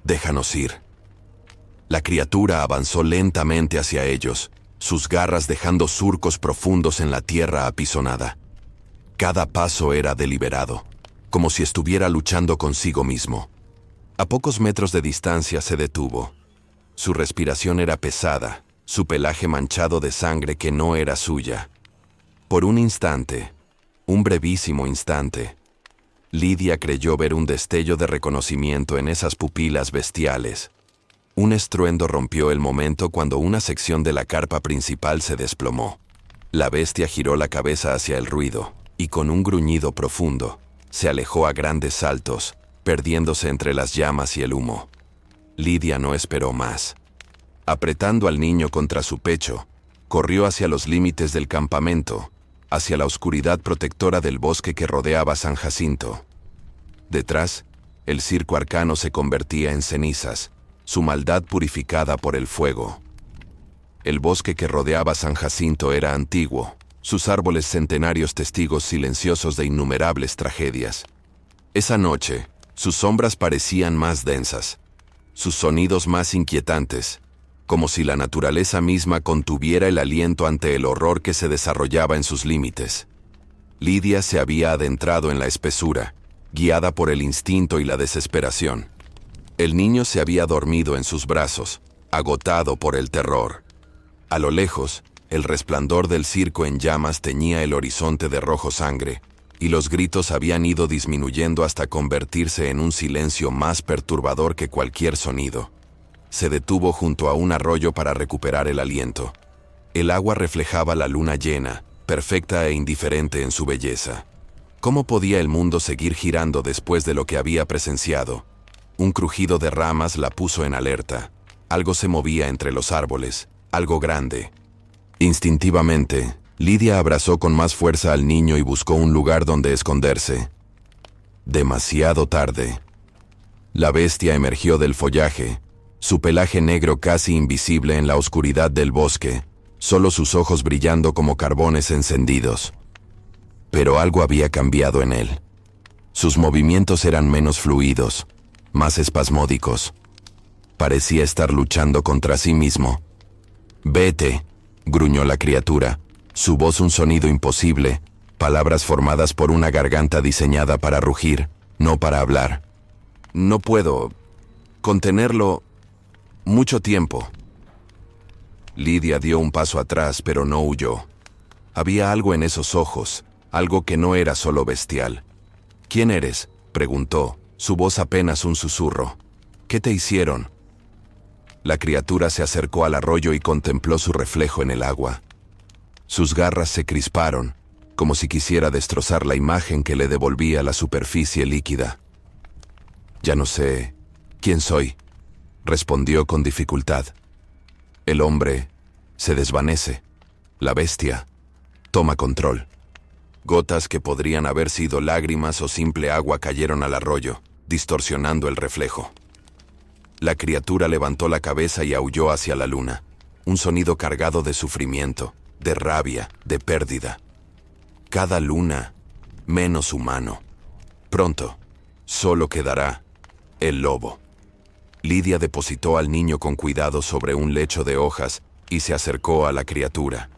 «Déjanos ir». La criatura avanzó lentamente hacia ellos, sus garras dejando surcos profundos en la tierra apisonada. Cada paso era deliberado, como si estuviera luchando consigo mismo. A pocos metros de distancia se detuvo. Su respiración era pesada, su pelaje manchado de sangre que no era suya. Por un instante, un brevísimo instante, Lidia creyó ver un destello de reconocimiento en esas pupilas bestiales. Un estruendo rompió el momento cuando una sección de la carpa principal se desplomó. La bestia giró la cabeza hacia el ruido, y con un gruñido profundo, se alejó a grandes saltos, perdiéndose entre las llamas y el humo. Lidia no esperó más. Apretando al niño contra su pecho, corrió hacia los límites del campamento, hacia la oscuridad protectora del bosque que rodeaba San Jacinto. Detrás, el circo arcano se convertía en cenizas, su maldad purificada por el fuego. El bosque que rodeaba San Jacinto era antiguo, sus árboles centenarios testigos silenciosos de innumerables tragedias. Esa noche, sus sombras parecían más densas, sus sonidos más inquietantes, como si la naturaleza misma contuviera el aliento ante el horror que se desarrollaba en sus límites. Lidia se había adentrado en la espesura, guiada por el instinto y la desesperación. El niño se había dormido en sus brazos, agotado por el terror. A lo lejos, el resplandor del circo en llamas teñía el horizonte de rojo sangre, y los gritos habían ido disminuyendo hasta convertirse en un silencio más perturbador que cualquier sonido. Se detuvo junto a un arroyo para recuperar el aliento. El agua reflejaba la luna llena, perfecta e indiferente en su belleza. ¿Cómo podía el mundo seguir girando después de lo que había presenciado? Un crujido de ramas la puso en alerta. Algo se movía entre los árboles, algo grande. Instintivamente, Lidia abrazó con más fuerza al niño y buscó un lugar donde esconderse. Demasiado tarde. La bestia emergió del follaje, su pelaje negro casi invisible en la oscuridad del bosque, solo sus ojos brillando como carbones encendidos. Pero algo había cambiado en él. Sus movimientos eran menos fluidos, más espasmódicos. Parecía estar luchando contra sí mismo. «Vete», gruñó la criatura, su voz un sonido imposible, palabras formadas por una garganta diseñada para rugir, no para hablar. «No puedo contenerlo mucho tiempo». Lidia dio un paso atrás, pero no huyó. Había algo en esos ojos, algo que no era solo bestial. «¿Quién eres?», preguntó, su voz apenas un susurro. «¿Qué te hicieron?». La criatura se acercó al arroyo y contempló su reflejo en el agua. Sus garras se crisparon, como si quisiera destrozar la imagen que le devolvía la superficie líquida. «Ya no sé quién soy», respondió con dificultad. El hombre se desvanece. La bestia toma control. Gotas que podrían haber sido lágrimas o simple agua cayeron al arroyo, distorsionando el reflejo. La criatura levantó la cabeza y aulló hacia la luna, un sonido cargado de sufrimiento, de rabia, de pérdida. Cada luna menos humano. Pronto, solo quedará el lobo. Lidia depositó al niño con cuidado sobre un lecho de hojas y se acercó a la criatura.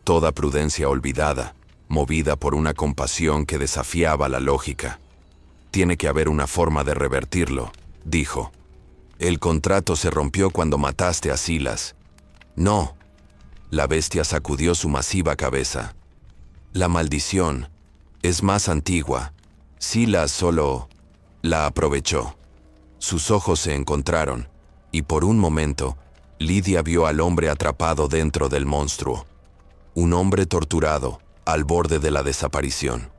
Toda prudencia olvidada, movida por una compasión que desafiaba la lógica. «Tiene que haber una forma de revertirlo», dijo. «El contrato se rompió cuando mataste a Silas». «No». La bestia sacudió su masiva cabeza. «La maldición es más antigua. Silas solo la aprovechó». Sus ojos se encontraron, y por un momento, Lidia vio al hombre atrapado dentro del monstruo. Un hombre torturado, al borde de la desaparición.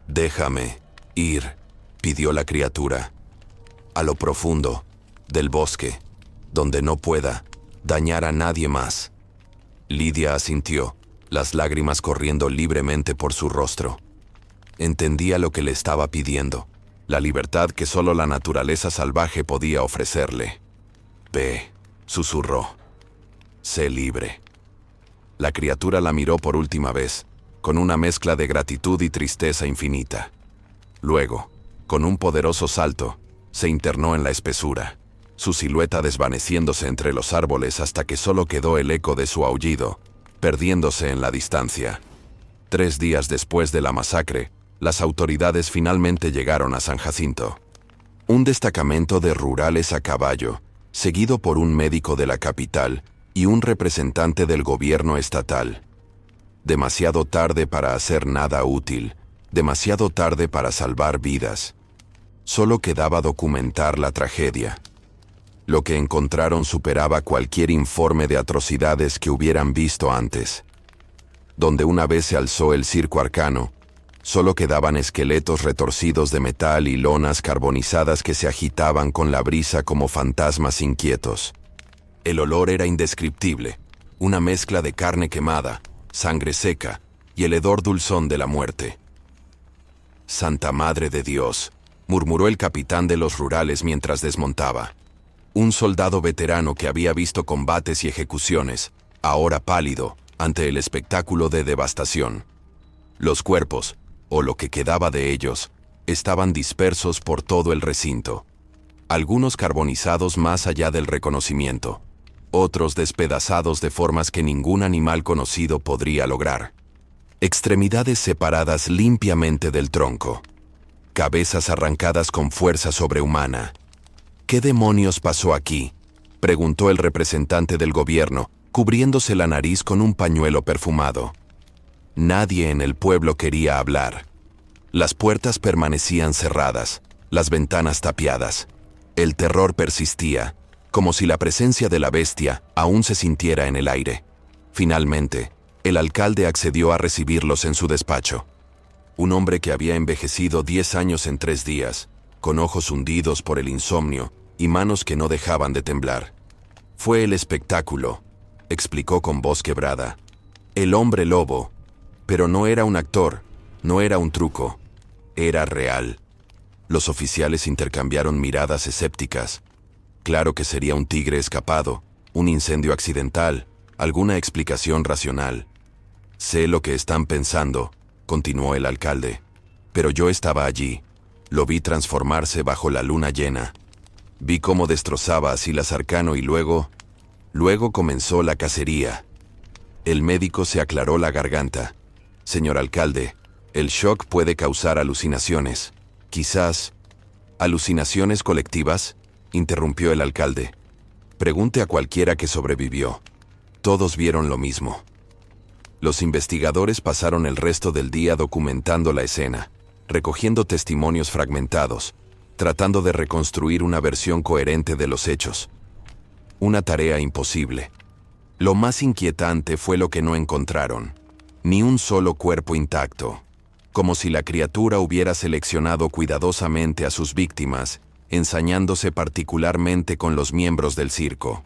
«Déjame ir», pidió la criatura. «A lo profundo del bosque, donde no pueda dañar a nadie más». Lidia asintió, las lágrimas corriendo libremente por su rostro. Entendía lo que le estaba pidiendo, la libertad que solo la naturaleza salvaje podía ofrecerle. «Ve», susurró. «Sé libre». La criatura la miró por última vez, con una mezcla de gratitud y tristeza infinita. Luego, con un poderoso salto, se internó en la espesura, su silueta desvaneciéndose entre los árboles hasta que solo quedó el eco de su aullido, perdiéndose en la distancia. 3 días después de la masacre, las autoridades finalmente llegaron a San Jacinto. Un destacamento de rurales a caballo, seguido por un médico de la capital y un representante del gobierno estatal. Demasiado tarde para hacer nada útil, demasiado tarde para salvar vidas. Solo quedaba documentar la tragedia. Lo que encontraron superaba cualquier informe de atrocidades que hubieran visto antes. Donde una vez se alzó el circo arcano, solo quedaban esqueletos retorcidos de metal y lonas carbonizadas que se agitaban con la brisa como fantasmas inquietos. El olor era indescriptible, una mezcla de carne quemada, sangre seca y el hedor dulzón de la muerte. «Santa Madre de Dios», murmuró el capitán de los rurales mientras desmontaba. Un soldado veterano que había visto combates y ejecuciones, ahora pálido, ante el espectáculo de devastación. Los cuerpos, o lo que quedaba de ellos, estaban dispersos por todo el recinto. Algunos carbonizados más allá del reconocimiento, otros despedazados de formas que ningún animal conocido podría lograr. Extremidades separadas limpiamente del tronco. Cabezas arrancadas con fuerza sobrehumana. ¿Qué demonios pasó aquí?, preguntó el representante del gobierno, cubriéndose la nariz con un pañuelo perfumado. Nadie en el pueblo quería hablar. Las puertas permanecían cerradas, las ventanas tapiadas. El terror persistía, como si la presencia de la bestia aún se sintiera en el aire. Finalmente, el alcalde accedió a recibirlos en su despacho. Un hombre que había envejecido 10 años en 3 días, con ojos hundidos por el insomnio y manos que no dejaban de temblar. Fue el espectáculo, explicó con voz quebrada. El hombre lobo. Pero no era un actor, no era un truco, era real. Los oficiales intercambiaron miradas escépticas. Claro que sería un tigre escapado, un incendio accidental, alguna explicación racional. Sé lo que están pensando, continuó el alcalde. Pero yo estaba allí. Lo vi transformarse bajo la luna llena. Vi cómo destrozaba a Silas Arcano y luego comenzó la cacería. El médico se aclaró la garganta. Señor alcalde, el shock puede causar alucinaciones. Quizás... ¿Alucinaciones colectivas?, interrumpió el alcalde. Pregunte a cualquiera que sobrevivió. Todos vieron lo mismo. Los investigadores pasaron el resto del día documentando la escena, recogiendo testimonios fragmentados, tratando de reconstruir una versión coherente de los hechos. Una tarea imposible. Lo más inquietante fue lo que no encontraron. Ni un solo cuerpo intacto. Como si la criatura hubiera seleccionado cuidadosamente a sus víctimas, ensañándose particularmente con los miembros del circo.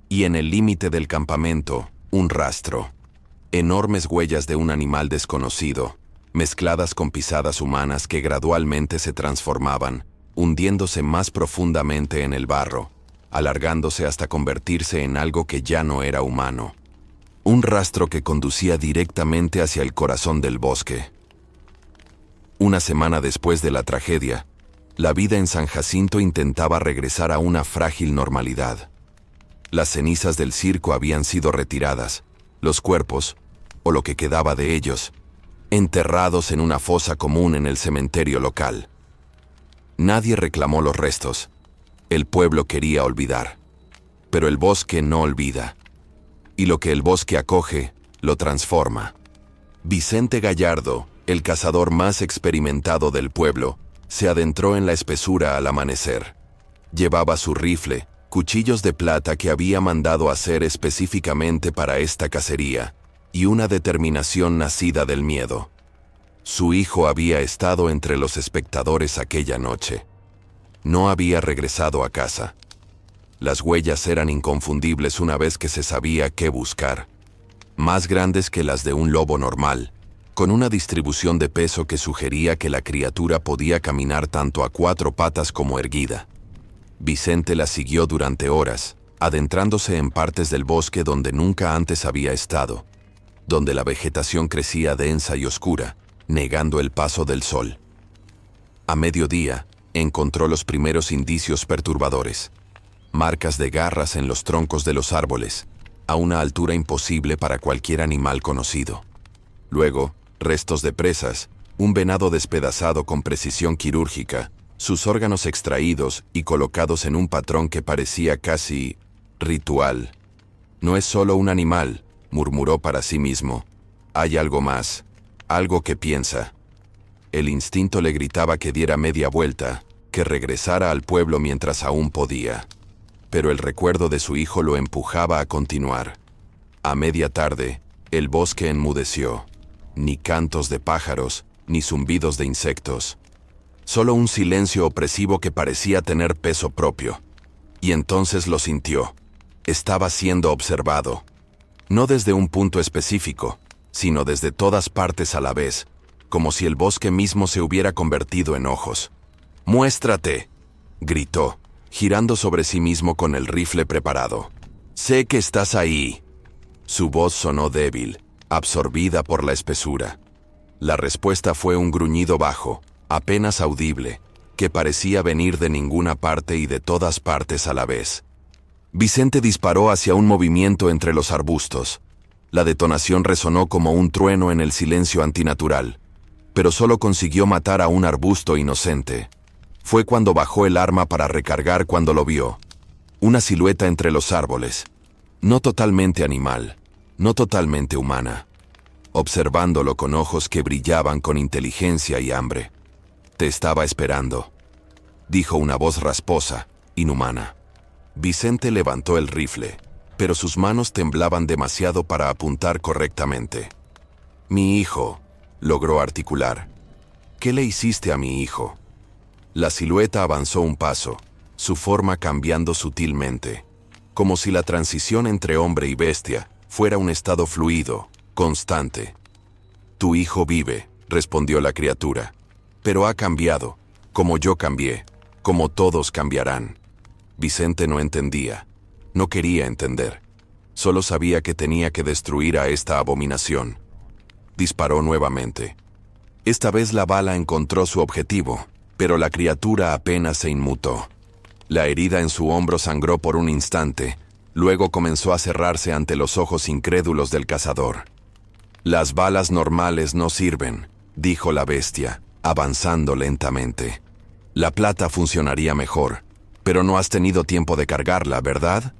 Y en el límite del campamento, un rastro. Enormes huellas de un animal desconocido, mezcladas con pisadas humanas que gradualmente se transformaban, hundiéndose más profundamente en el barro, alargándose hasta convertirse en algo que ya no era humano. Un rastro que conducía directamente hacia el corazón del bosque. Una semana después de la tragedia, la vida en San Jacinto intentaba regresar a una frágil normalidad. Las cenizas del circo habían sido retiradas, los cuerpos, o lo que quedaba de ellos, enterrados en una fosa común en el cementerio local. Nadie reclamó los restos. El pueblo quería olvidar. Pero el bosque no olvida. Y lo que el bosque acoge, lo transforma. Vicente Gallardo, el cazador más experimentado del pueblo, se adentró en la espesura al amanecer. Llevaba su rifle, cuchillos de plata que había mandado hacer específicamente para esta cacería, y una determinación nacida del miedo. Su hijo había estado entre los espectadores aquella noche. No había regresado a casa. Las huellas eran inconfundibles una vez que se sabía qué buscar. Más grandes que las de un lobo normal, con una distribución de peso que sugería que la criatura podía caminar tanto a 4 patas como erguida. Vicente la siguió durante horas, adentrándose en partes del bosque donde nunca antes había estado, donde la vegetación crecía densa y oscura, negando el paso del sol. A mediodía, encontró los primeros indicios perturbadores. Marcas de garras en los troncos de los árboles, a una altura imposible para cualquier animal conocido. Luego, restos de presas, un venado despedazado con precisión quirúrgica, sus órganos extraídos y colocados en un patrón que parecía casi ritual. No es solo un animal, murmuró para sí mismo. Hay algo más, algo que piensa. El instinto le gritaba que diera media vuelta, que regresara al pueblo mientras aún podía. Pero el recuerdo de su hijo lo empujaba a continuar. A media tarde, el bosque enmudeció. Ni cantos de pájaros, ni zumbidos de insectos. Solo un silencio opresivo que parecía tener peso propio. Y entonces lo sintió. Estaba siendo observado. No desde un punto específico, sino desde todas partes a la vez, como si el bosque mismo se hubiera convertido en ojos. «¡Muéstrate!», gritó, girando sobre sí mismo con el rifle preparado. «Sé que estás ahí». Su voz sonó débil, absorbida por la espesura. La respuesta fue un gruñido bajo, apenas audible, que parecía venir de ninguna parte y de todas partes a la vez. Vicente disparó hacia un movimiento entre los arbustos. La detonación resonó como un trueno en el silencio antinatural, pero solo consiguió matar a un arbusto inocente. Fue cuando bajó el arma para recargar cuando lo vio. Una silueta entre los árboles. No totalmente animal, no totalmente humana. Observándolo con ojos que brillaban con inteligencia y hambre. «Te estaba esperando», dijo una voz rasposa, inhumana. Vicente levantó el rifle, pero sus manos temblaban demasiado para apuntar correctamente. «Mi hijo», logró articular. «¿Qué le hiciste a mi hijo?». La silueta avanzó un paso, su forma cambiando sutilmente, como si la transición entre hombre y bestia fuera un estado fluido, constante. «Tu hijo vive», respondió la criatura, «pero ha cambiado, como yo cambié, como todos cambiarán». Vicente no entendía, no quería entender. Solo sabía que tenía que destruir a esta abominación. Disparó nuevamente. Esta vez la bala encontró su objetivo, pero la criatura apenas se inmutó. La herida en su hombro sangró por un instante, luego comenzó a cerrarse ante los ojos incrédulos del cazador. «Las balas normales no sirven», dijo la bestia, avanzando lentamente. «La plata funcionaría mejor, pero no has tenido tiempo de cargarla, ¿verdad?».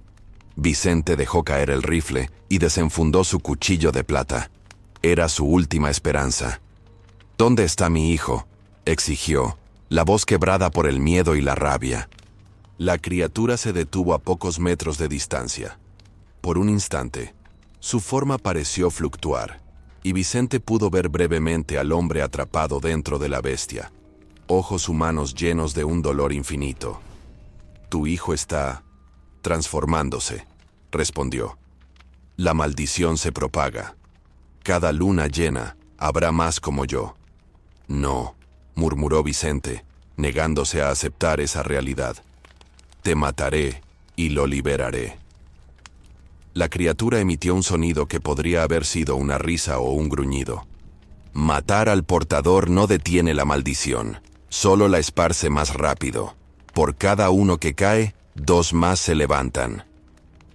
Vicente dejó caer el rifle y desenfundó su cuchillo de plata. Era su última esperanza. «¿Dónde está mi hijo?», exigió, la voz quebrada por el miedo y la rabia. La criatura se detuvo a pocos metros de distancia. Por un instante, su forma pareció fluctuar, y Vicente pudo ver brevemente al hombre atrapado dentro de la bestia. Ojos humanos llenos de un dolor infinito. «Tu hijo está transformándose», respondió. «La maldición se propaga. Cada luna llena habrá más como yo». «No», murmuró Vicente, negándose a aceptar esa realidad. «Te mataré y lo liberaré». La criatura emitió un sonido que podría haber sido una risa o un gruñido. «Matar al portador no detiene la maldición, solo la esparce más rápido. Por cada uno que cae, 2 más se levantan».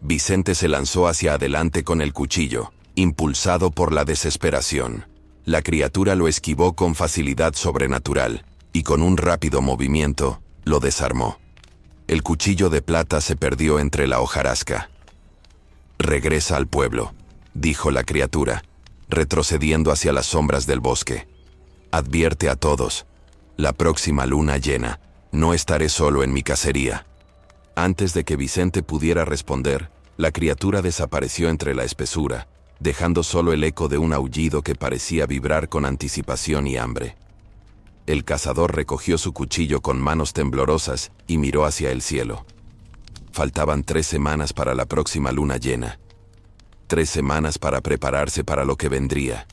Vicente se lanzó hacia adelante con el cuchillo, impulsado por la desesperación. La criatura lo esquivó con facilidad sobrenatural, y con un rápido movimiento, lo desarmó. El cuchillo de plata se perdió entre la hojarasca. «Regresa al pueblo», dijo la criatura, retrocediendo hacia las sombras del bosque. «Advierte a todos. La próxima luna llena, no estaré solo en mi cacería». Antes de que Vicente pudiera responder, la criatura desapareció entre la espesura, dejando solo el eco de un aullido que parecía vibrar con anticipación y hambre. El cazador recogió su cuchillo con manos temblorosas y miró hacia el cielo. Faltaban 3 semanas para la próxima luna llena. 3 semanas para prepararse para lo que vendría.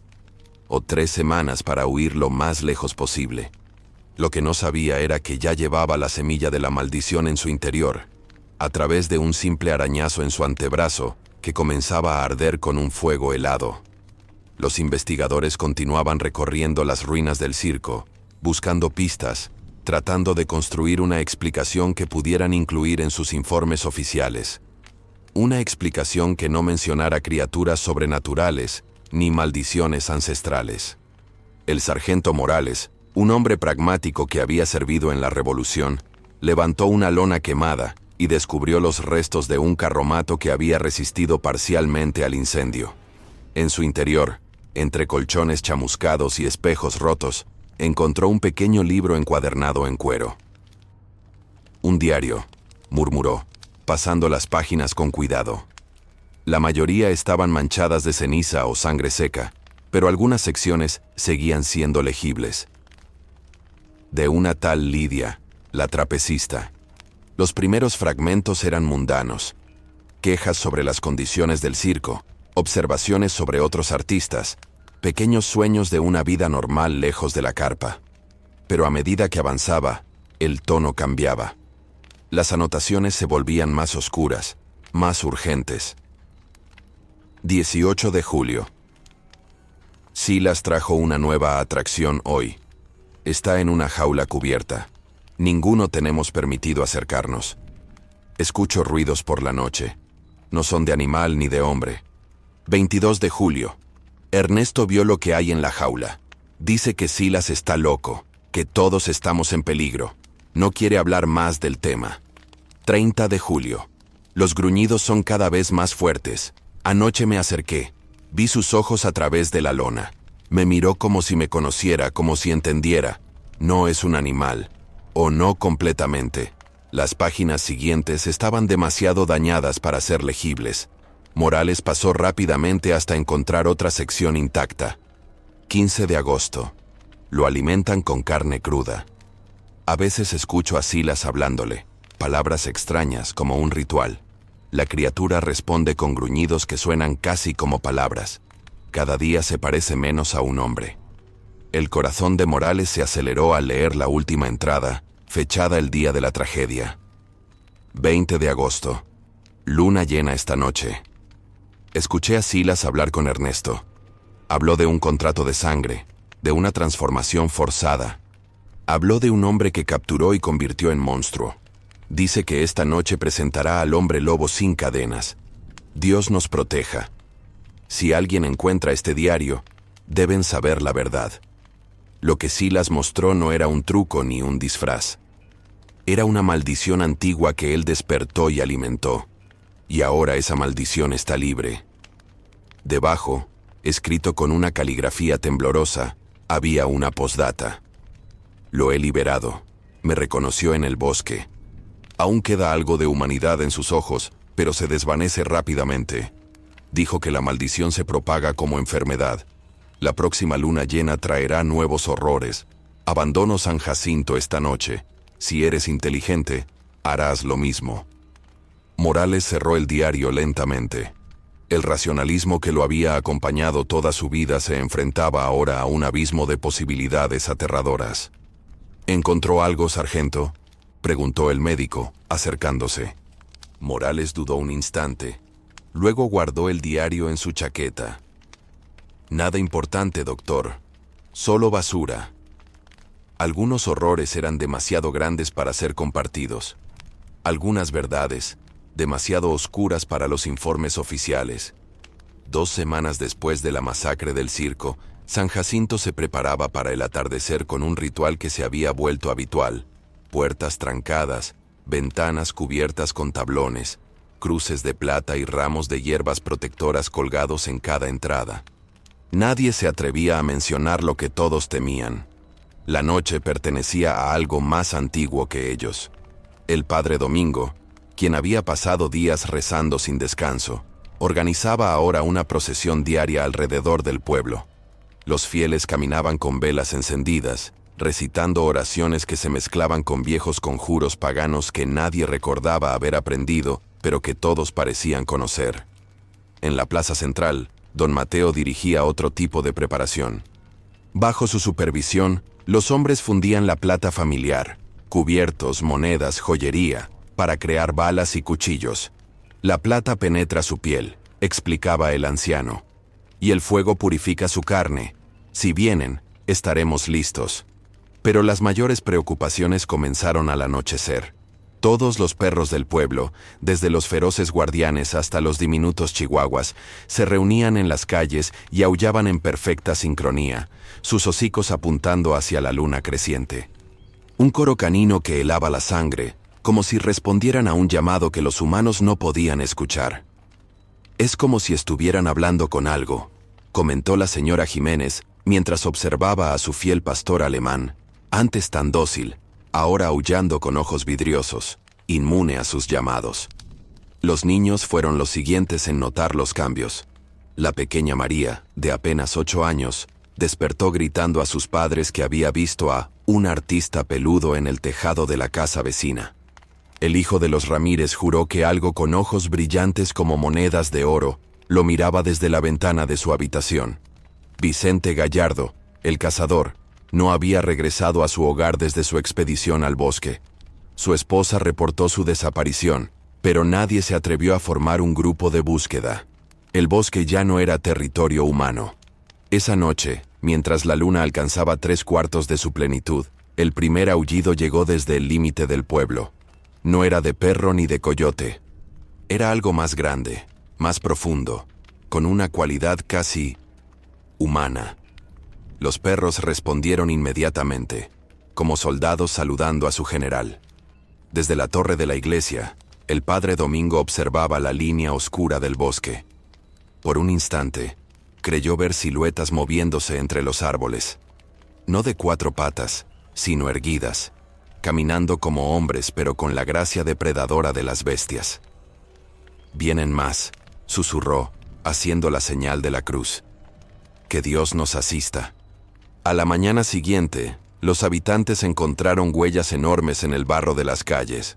O 3 semanas para huir lo más lejos posible. Lo que no sabía era que ya llevaba la semilla de la maldición en su interior, a través de un simple arañazo en su antebrazo que comenzaba a arder con un fuego helado. Los investigadores continuaban recorriendo las ruinas del circo, buscando pistas, tratando de construir una explicación que pudieran incluir en sus informes oficiales. Una explicación que no mencionara criaturas sobrenaturales ni maldiciones ancestrales. El sargento Morales, un hombre pragmático que había servido en la revolución, levantó una lona quemada y descubrió los restos de un carromato que había resistido parcialmente al incendio. En su interior, entre colchones chamuscados y espejos rotos, Encontró un pequeño libro encuadernado en cuero. Un diario, murmuró, pasando las páginas con cuidado. La mayoría estaban manchadas de ceniza o sangre seca, pero algunas secciones seguían siendo legibles. De una tal Lidia, la trapecista. Los primeros fragmentos eran mundanos. Quejas sobre las condiciones del circo, observaciones sobre otros artistas, pequeños sueños de una vida normal lejos de la carpa. Pero a medida que avanzaba, el tono cambiaba. Las anotaciones se volvían más oscuras, más urgentes. 18 de julio. Silas trajo una nueva atracción hoy. Está en una jaula cubierta. Ninguno tenemos permitido acercarnos. Escucho ruidos por la noche. No son de animal ni de hombre. 22 de julio. Ernesto vio lo que hay en la jaula. Dice que Silas está loco, que todos estamos en peligro. No quiere hablar más del tema. 30 de julio. Los gruñidos son cada vez más fuertes. Anoche me acerqué. Vi sus ojos a través de la lona. Me miró como si me conociera, como si entendiera. No es un animal. O no completamente. Las páginas siguientes estaban demasiado dañadas para ser legibles. Morales pasó rápidamente hasta encontrar otra sección intacta. 15 de agosto. Lo alimentan con carne cruda. A veces escucho a Silas hablándole, palabras extrañas como un ritual. La criatura responde con gruñidos que suenan casi como palabras. Cada día se parece menos a un hombre. El corazón de Morales se aceleró al leer la última entrada, fechada el día de la tragedia. 20 de agosto. Luna llena esta noche. Escuché a Silas hablar con Ernesto. Habló de un contrato de sangre, de una transformación forzada. Habló de un hombre que capturó y convirtió en monstruo. Dice que esta noche presentará al hombre lobo sin cadenas. Dios nos proteja. Si alguien encuentra este diario, deben saber la verdad. Lo que Silas mostró no era un truco ni un disfraz. Era una maldición antigua que él despertó y alimentó. Y ahora esa maldición está libre. Debajo, escrito con una caligrafía temblorosa, había una postdata. Lo he liberado. Me reconoció en el bosque. Aún queda algo de humanidad en sus ojos, pero se desvanece rápidamente. Dijo que la maldición se propaga como enfermedad. La próxima luna llena traerá nuevos horrores. Abandono San Jacinto esta noche. Si eres inteligente, harás lo mismo. Morales cerró el diario lentamente. El racionalismo que lo había acompañado toda su vida se enfrentaba ahora a un abismo de posibilidades aterradoras. ¿Encontró algo, sargento?, preguntó el médico, acercándose. Morales dudó un instante. Luego guardó el diario en su chaqueta. Nada importante, doctor. Solo basura. Algunos horrores eran demasiado grandes para ser compartidos. Algunas verdades, demasiado oscuras para los informes oficiales. 2 semanas después de la masacre del circo, San Jacinto se preparaba para el atardecer con un ritual que se había vuelto habitual. Puertas trancadas, ventanas cubiertas con tablones, cruces de plata y ramos de hierbas protectoras colgados en cada entrada. Nadie se atrevía a mencionar lo que todos temían. La noche pertenecía a algo más antiguo que ellos. El Padre Domingo, quien había pasado días rezando sin descanso, organizaba ahora una procesión diaria alrededor del pueblo. Los fieles caminaban con velas encendidas, recitando oraciones que se mezclaban con viejos conjuros paganos que nadie recordaba haber aprendido, pero que todos parecían conocer. En la plaza central, don Mateo dirigía otro tipo de preparación. Bajo su supervisión, los hombres fundían la plata familiar, cubiertos, monedas, joyería, para crear balas y cuchillos. La plata penetra su piel, explicaba el anciano, y el fuego purifica su carne. Si vienen, estaremos listos. Pero las mayores preocupaciones comenzaron al anochecer. Todos los perros del pueblo, desde los feroces guardianes hasta los diminutos chihuahuas, se reunían en las calles y aullaban en perfecta sincronía, sus hocicos apuntando hacia la luna creciente. Un coro canino que helaba la sangre, como si respondieran a un llamado que los humanos no podían escuchar. Es como si estuvieran hablando con algo, comentó la señora Jiménez, mientras observaba a su fiel pastor alemán, antes tan dócil, ahora aullando con ojos vidriosos, inmune a sus llamados. Los niños fueron los siguientes en notar los cambios. La pequeña María, de apenas 8 años, despertó gritando a sus padres que había visto a un artista peludo en el tejado de la casa vecina. El hijo de los Ramírez juró que algo con ojos brillantes como monedas de oro lo miraba desde la ventana de su habitación. Vicente Gallardo, el cazador, no había regresado a su hogar desde su expedición al bosque. Su esposa reportó su desaparición, pero nadie se atrevió a formar un grupo de búsqueda. El bosque ya no era territorio humano. Esa noche, mientras la luna alcanzaba 3/4 de su plenitud, el primer aullido llegó desde el límite del pueblo. No era de perro ni de coyote. Era algo más grande, más profundo, con una cualidad casi humana. Los perros respondieron inmediatamente, como soldados saludando a su general. Desde la torre de la iglesia, el padre Domingo observaba la línea oscura del bosque. Por un instante, creyó ver siluetas moviéndose entre los árboles. No de 4 patas, sino erguidas, caminando como hombres pero con la gracia depredadora de las bestias. «Vienen más», susurró, haciendo la señal de la cruz. «Que Dios nos asista». A la mañana siguiente, los habitantes encontraron huellas enormes en el barro de las calles.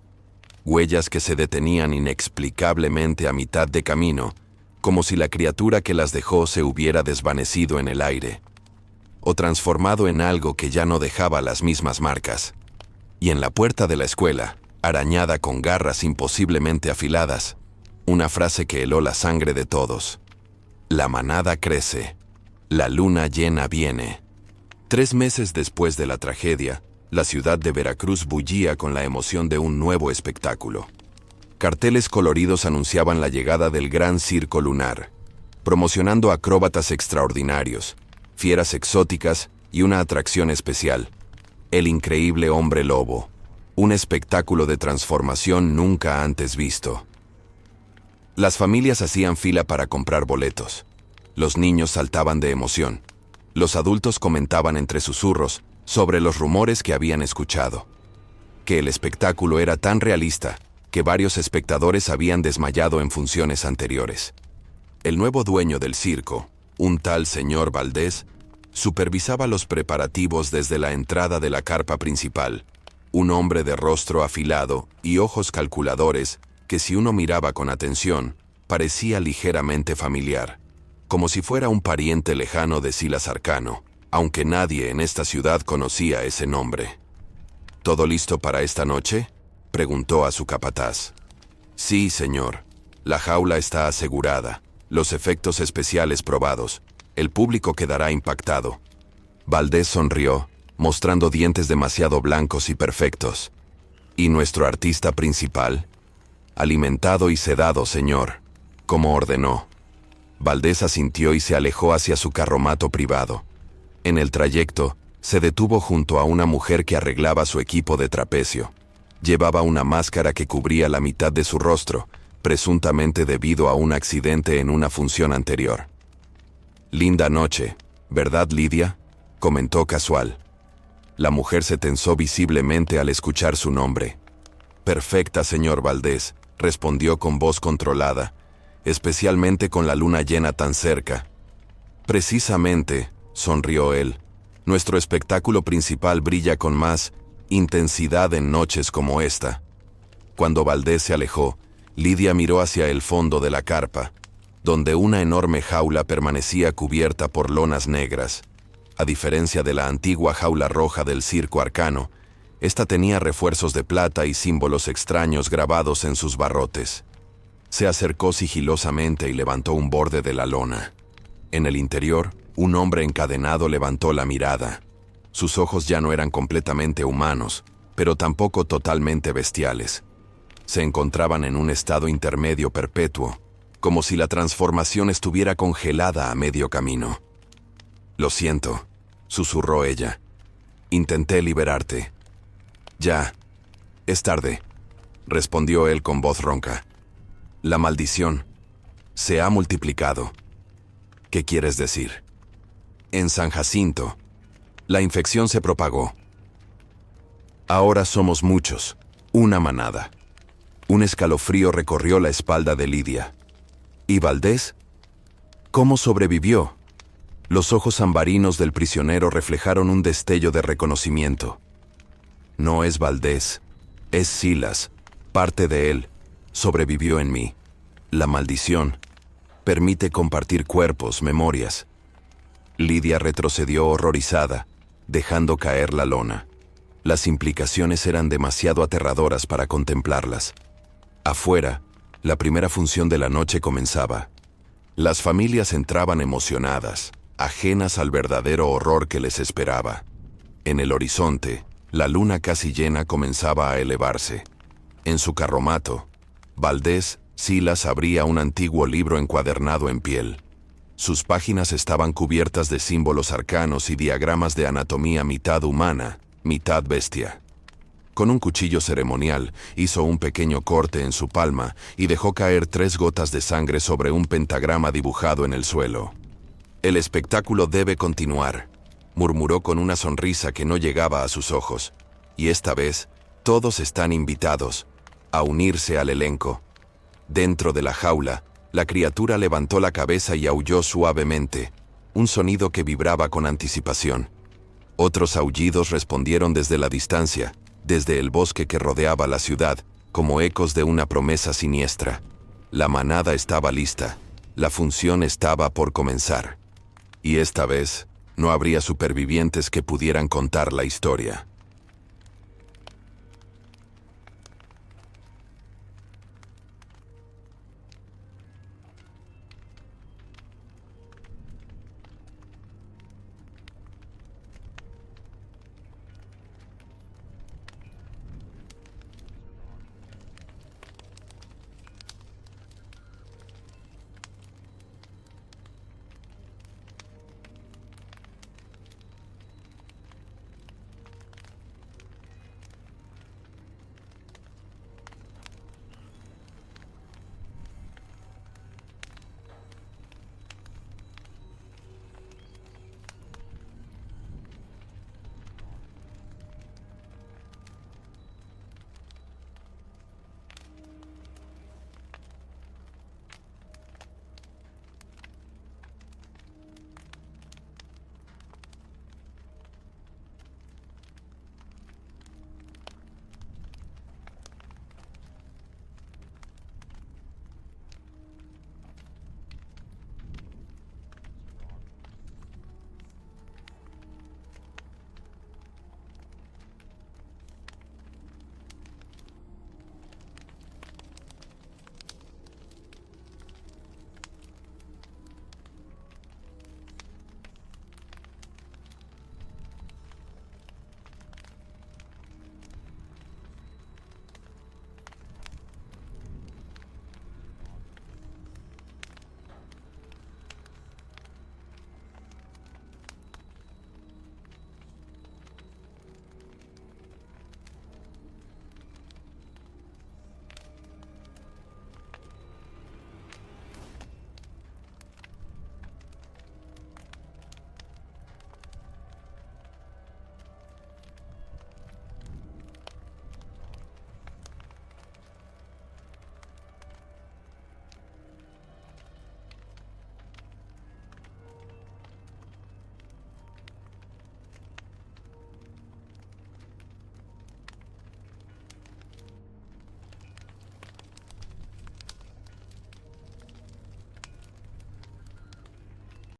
Huellas que se detenían inexplicablemente a mitad de camino, como si la criatura que las dejó se hubiera desvanecido en el aire, o transformado en algo que ya no dejaba las mismas marcas. Y en la puerta de la escuela, arañada con garras imposiblemente afiladas, una frase que heló la sangre de todos. «La manada crece. La luna llena viene». 3 meses después de la tragedia, la ciudad de Veracruz bullía con la emoción de un nuevo espectáculo. Carteles coloridos anunciaban la llegada del Gran Circo Lunar, promocionando acróbatas extraordinarios, fieras exóticas y una atracción especial: el increíble hombre lobo, un espectáculo de transformación nunca antes visto. Las familias hacían fila para comprar boletos. Los niños saltaban de emoción. Los adultos comentaban entre susurros sobre los rumores que habían escuchado. Que el espectáculo era tan realista que varios espectadores habían desmayado en funciones anteriores. El nuevo dueño del circo, un tal señor Valdés, supervisaba los preparativos desde la entrada de la carpa principal, un hombre de rostro afilado y ojos calculadores que, si uno miraba con atención, parecía ligeramente familiar, como si fuera un pariente lejano de Silas Arcano, aunque nadie en esta ciudad conocía ese nombre. «¿Todo listo para esta noche?», preguntó a su capataz. «Sí, señor. La jaula está asegurada, los efectos especiales probados. El público quedará impactado». Valdés sonrió, mostrando dientes demasiado blancos y perfectos. «¿Y nuestro artista principal?». «Alimentado y sedado, señor», como ordenó. Valdés asintió y se alejó hacia su carromato privado. En el trayecto, se detuvo junto a una mujer que arreglaba su equipo de trapecio. Llevaba una máscara que cubría la mitad de su rostro, presuntamente debido a un accidente en una función anterior. «Linda noche, ¿verdad, Lidia?», comentó casual. La mujer se tensó visiblemente al escuchar su nombre. «Perfecta, señor Valdés», respondió con voz controlada, «especialmente con la luna llena tan cerca». «Precisamente», sonrió él, «nuestro espectáculo principal brilla con más intensidad en noches como esta». Cuando Valdés se alejó, Lidia miró hacia el fondo de la carpa, donde una enorme jaula permanecía cubierta por lonas negras. A diferencia de la antigua jaula roja del circo Arcano, esta tenía refuerzos de plata y símbolos extraños grabados en sus barrotes. Se acercó sigilosamente y levantó un borde de la lona. En el interior, un hombre encadenado levantó la mirada. Sus ojos ya no eran completamente humanos, pero tampoco totalmente bestiales. Se encontraban en un estado intermedio perpetuo, como si la transformación estuviera congelada a medio camino. «Lo siento», susurró ella. «Intenté liberarte». «Ya. Es tarde», respondió él con voz ronca. «La maldición se ha multiplicado». «¿Qué quieres decir?». En San Jacinto, la infección se propagó. Ahora somos muchos, una manada. Un escalofrío recorrió la espalda de Lidia. ¿Y Valdés? ¿Cómo sobrevivió? Los ojos ambarinos del prisionero reflejaron un destello de reconocimiento. No es Valdés, es Silas, parte de él, sobrevivió en mí. La maldición permite compartir cuerpos, memorias. Lidia retrocedió horrorizada, dejando caer la lona. Las implicaciones eran demasiado aterradoras para contemplarlas. Afuera, la primera función de la noche comenzaba. Las familias entraban emocionadas, ajenas al verdadero horror que les esperaba. En el horizonte, la luna casi llena comenzaba a elevarse. En su carromato, Valdés Silas abría un antiguo libro encuadernado en piel. Sus páginas estaban cubiertas de símbolos arcanos y diagramas de anatomía mitad humana, mitad bestia. Con un cuchillo ceremonial, hizo un pequeño corte en su palma y dejó caer 3 gotas de sangre sobre un pentagrama dibujado en el suelo. «El espectáculo debe continuar», murmuró con una sonrisa que no llegaba a sus ojos. «Y esta vez, todos están invitados a unirse al elenco». Dentro de la jaula, la criatura levantó la cabeza y aulló suavemente, un sonido que vibraba con anticipación. Otros aullidos respondieron desde la distancia, desde el bosque que rodeaba la ciudad, como ecos de una promesa siniestra. La manada estaba lista, la función estaba por comenzar. Y esta vez, no habría supervivientes que pudieran contar la historia.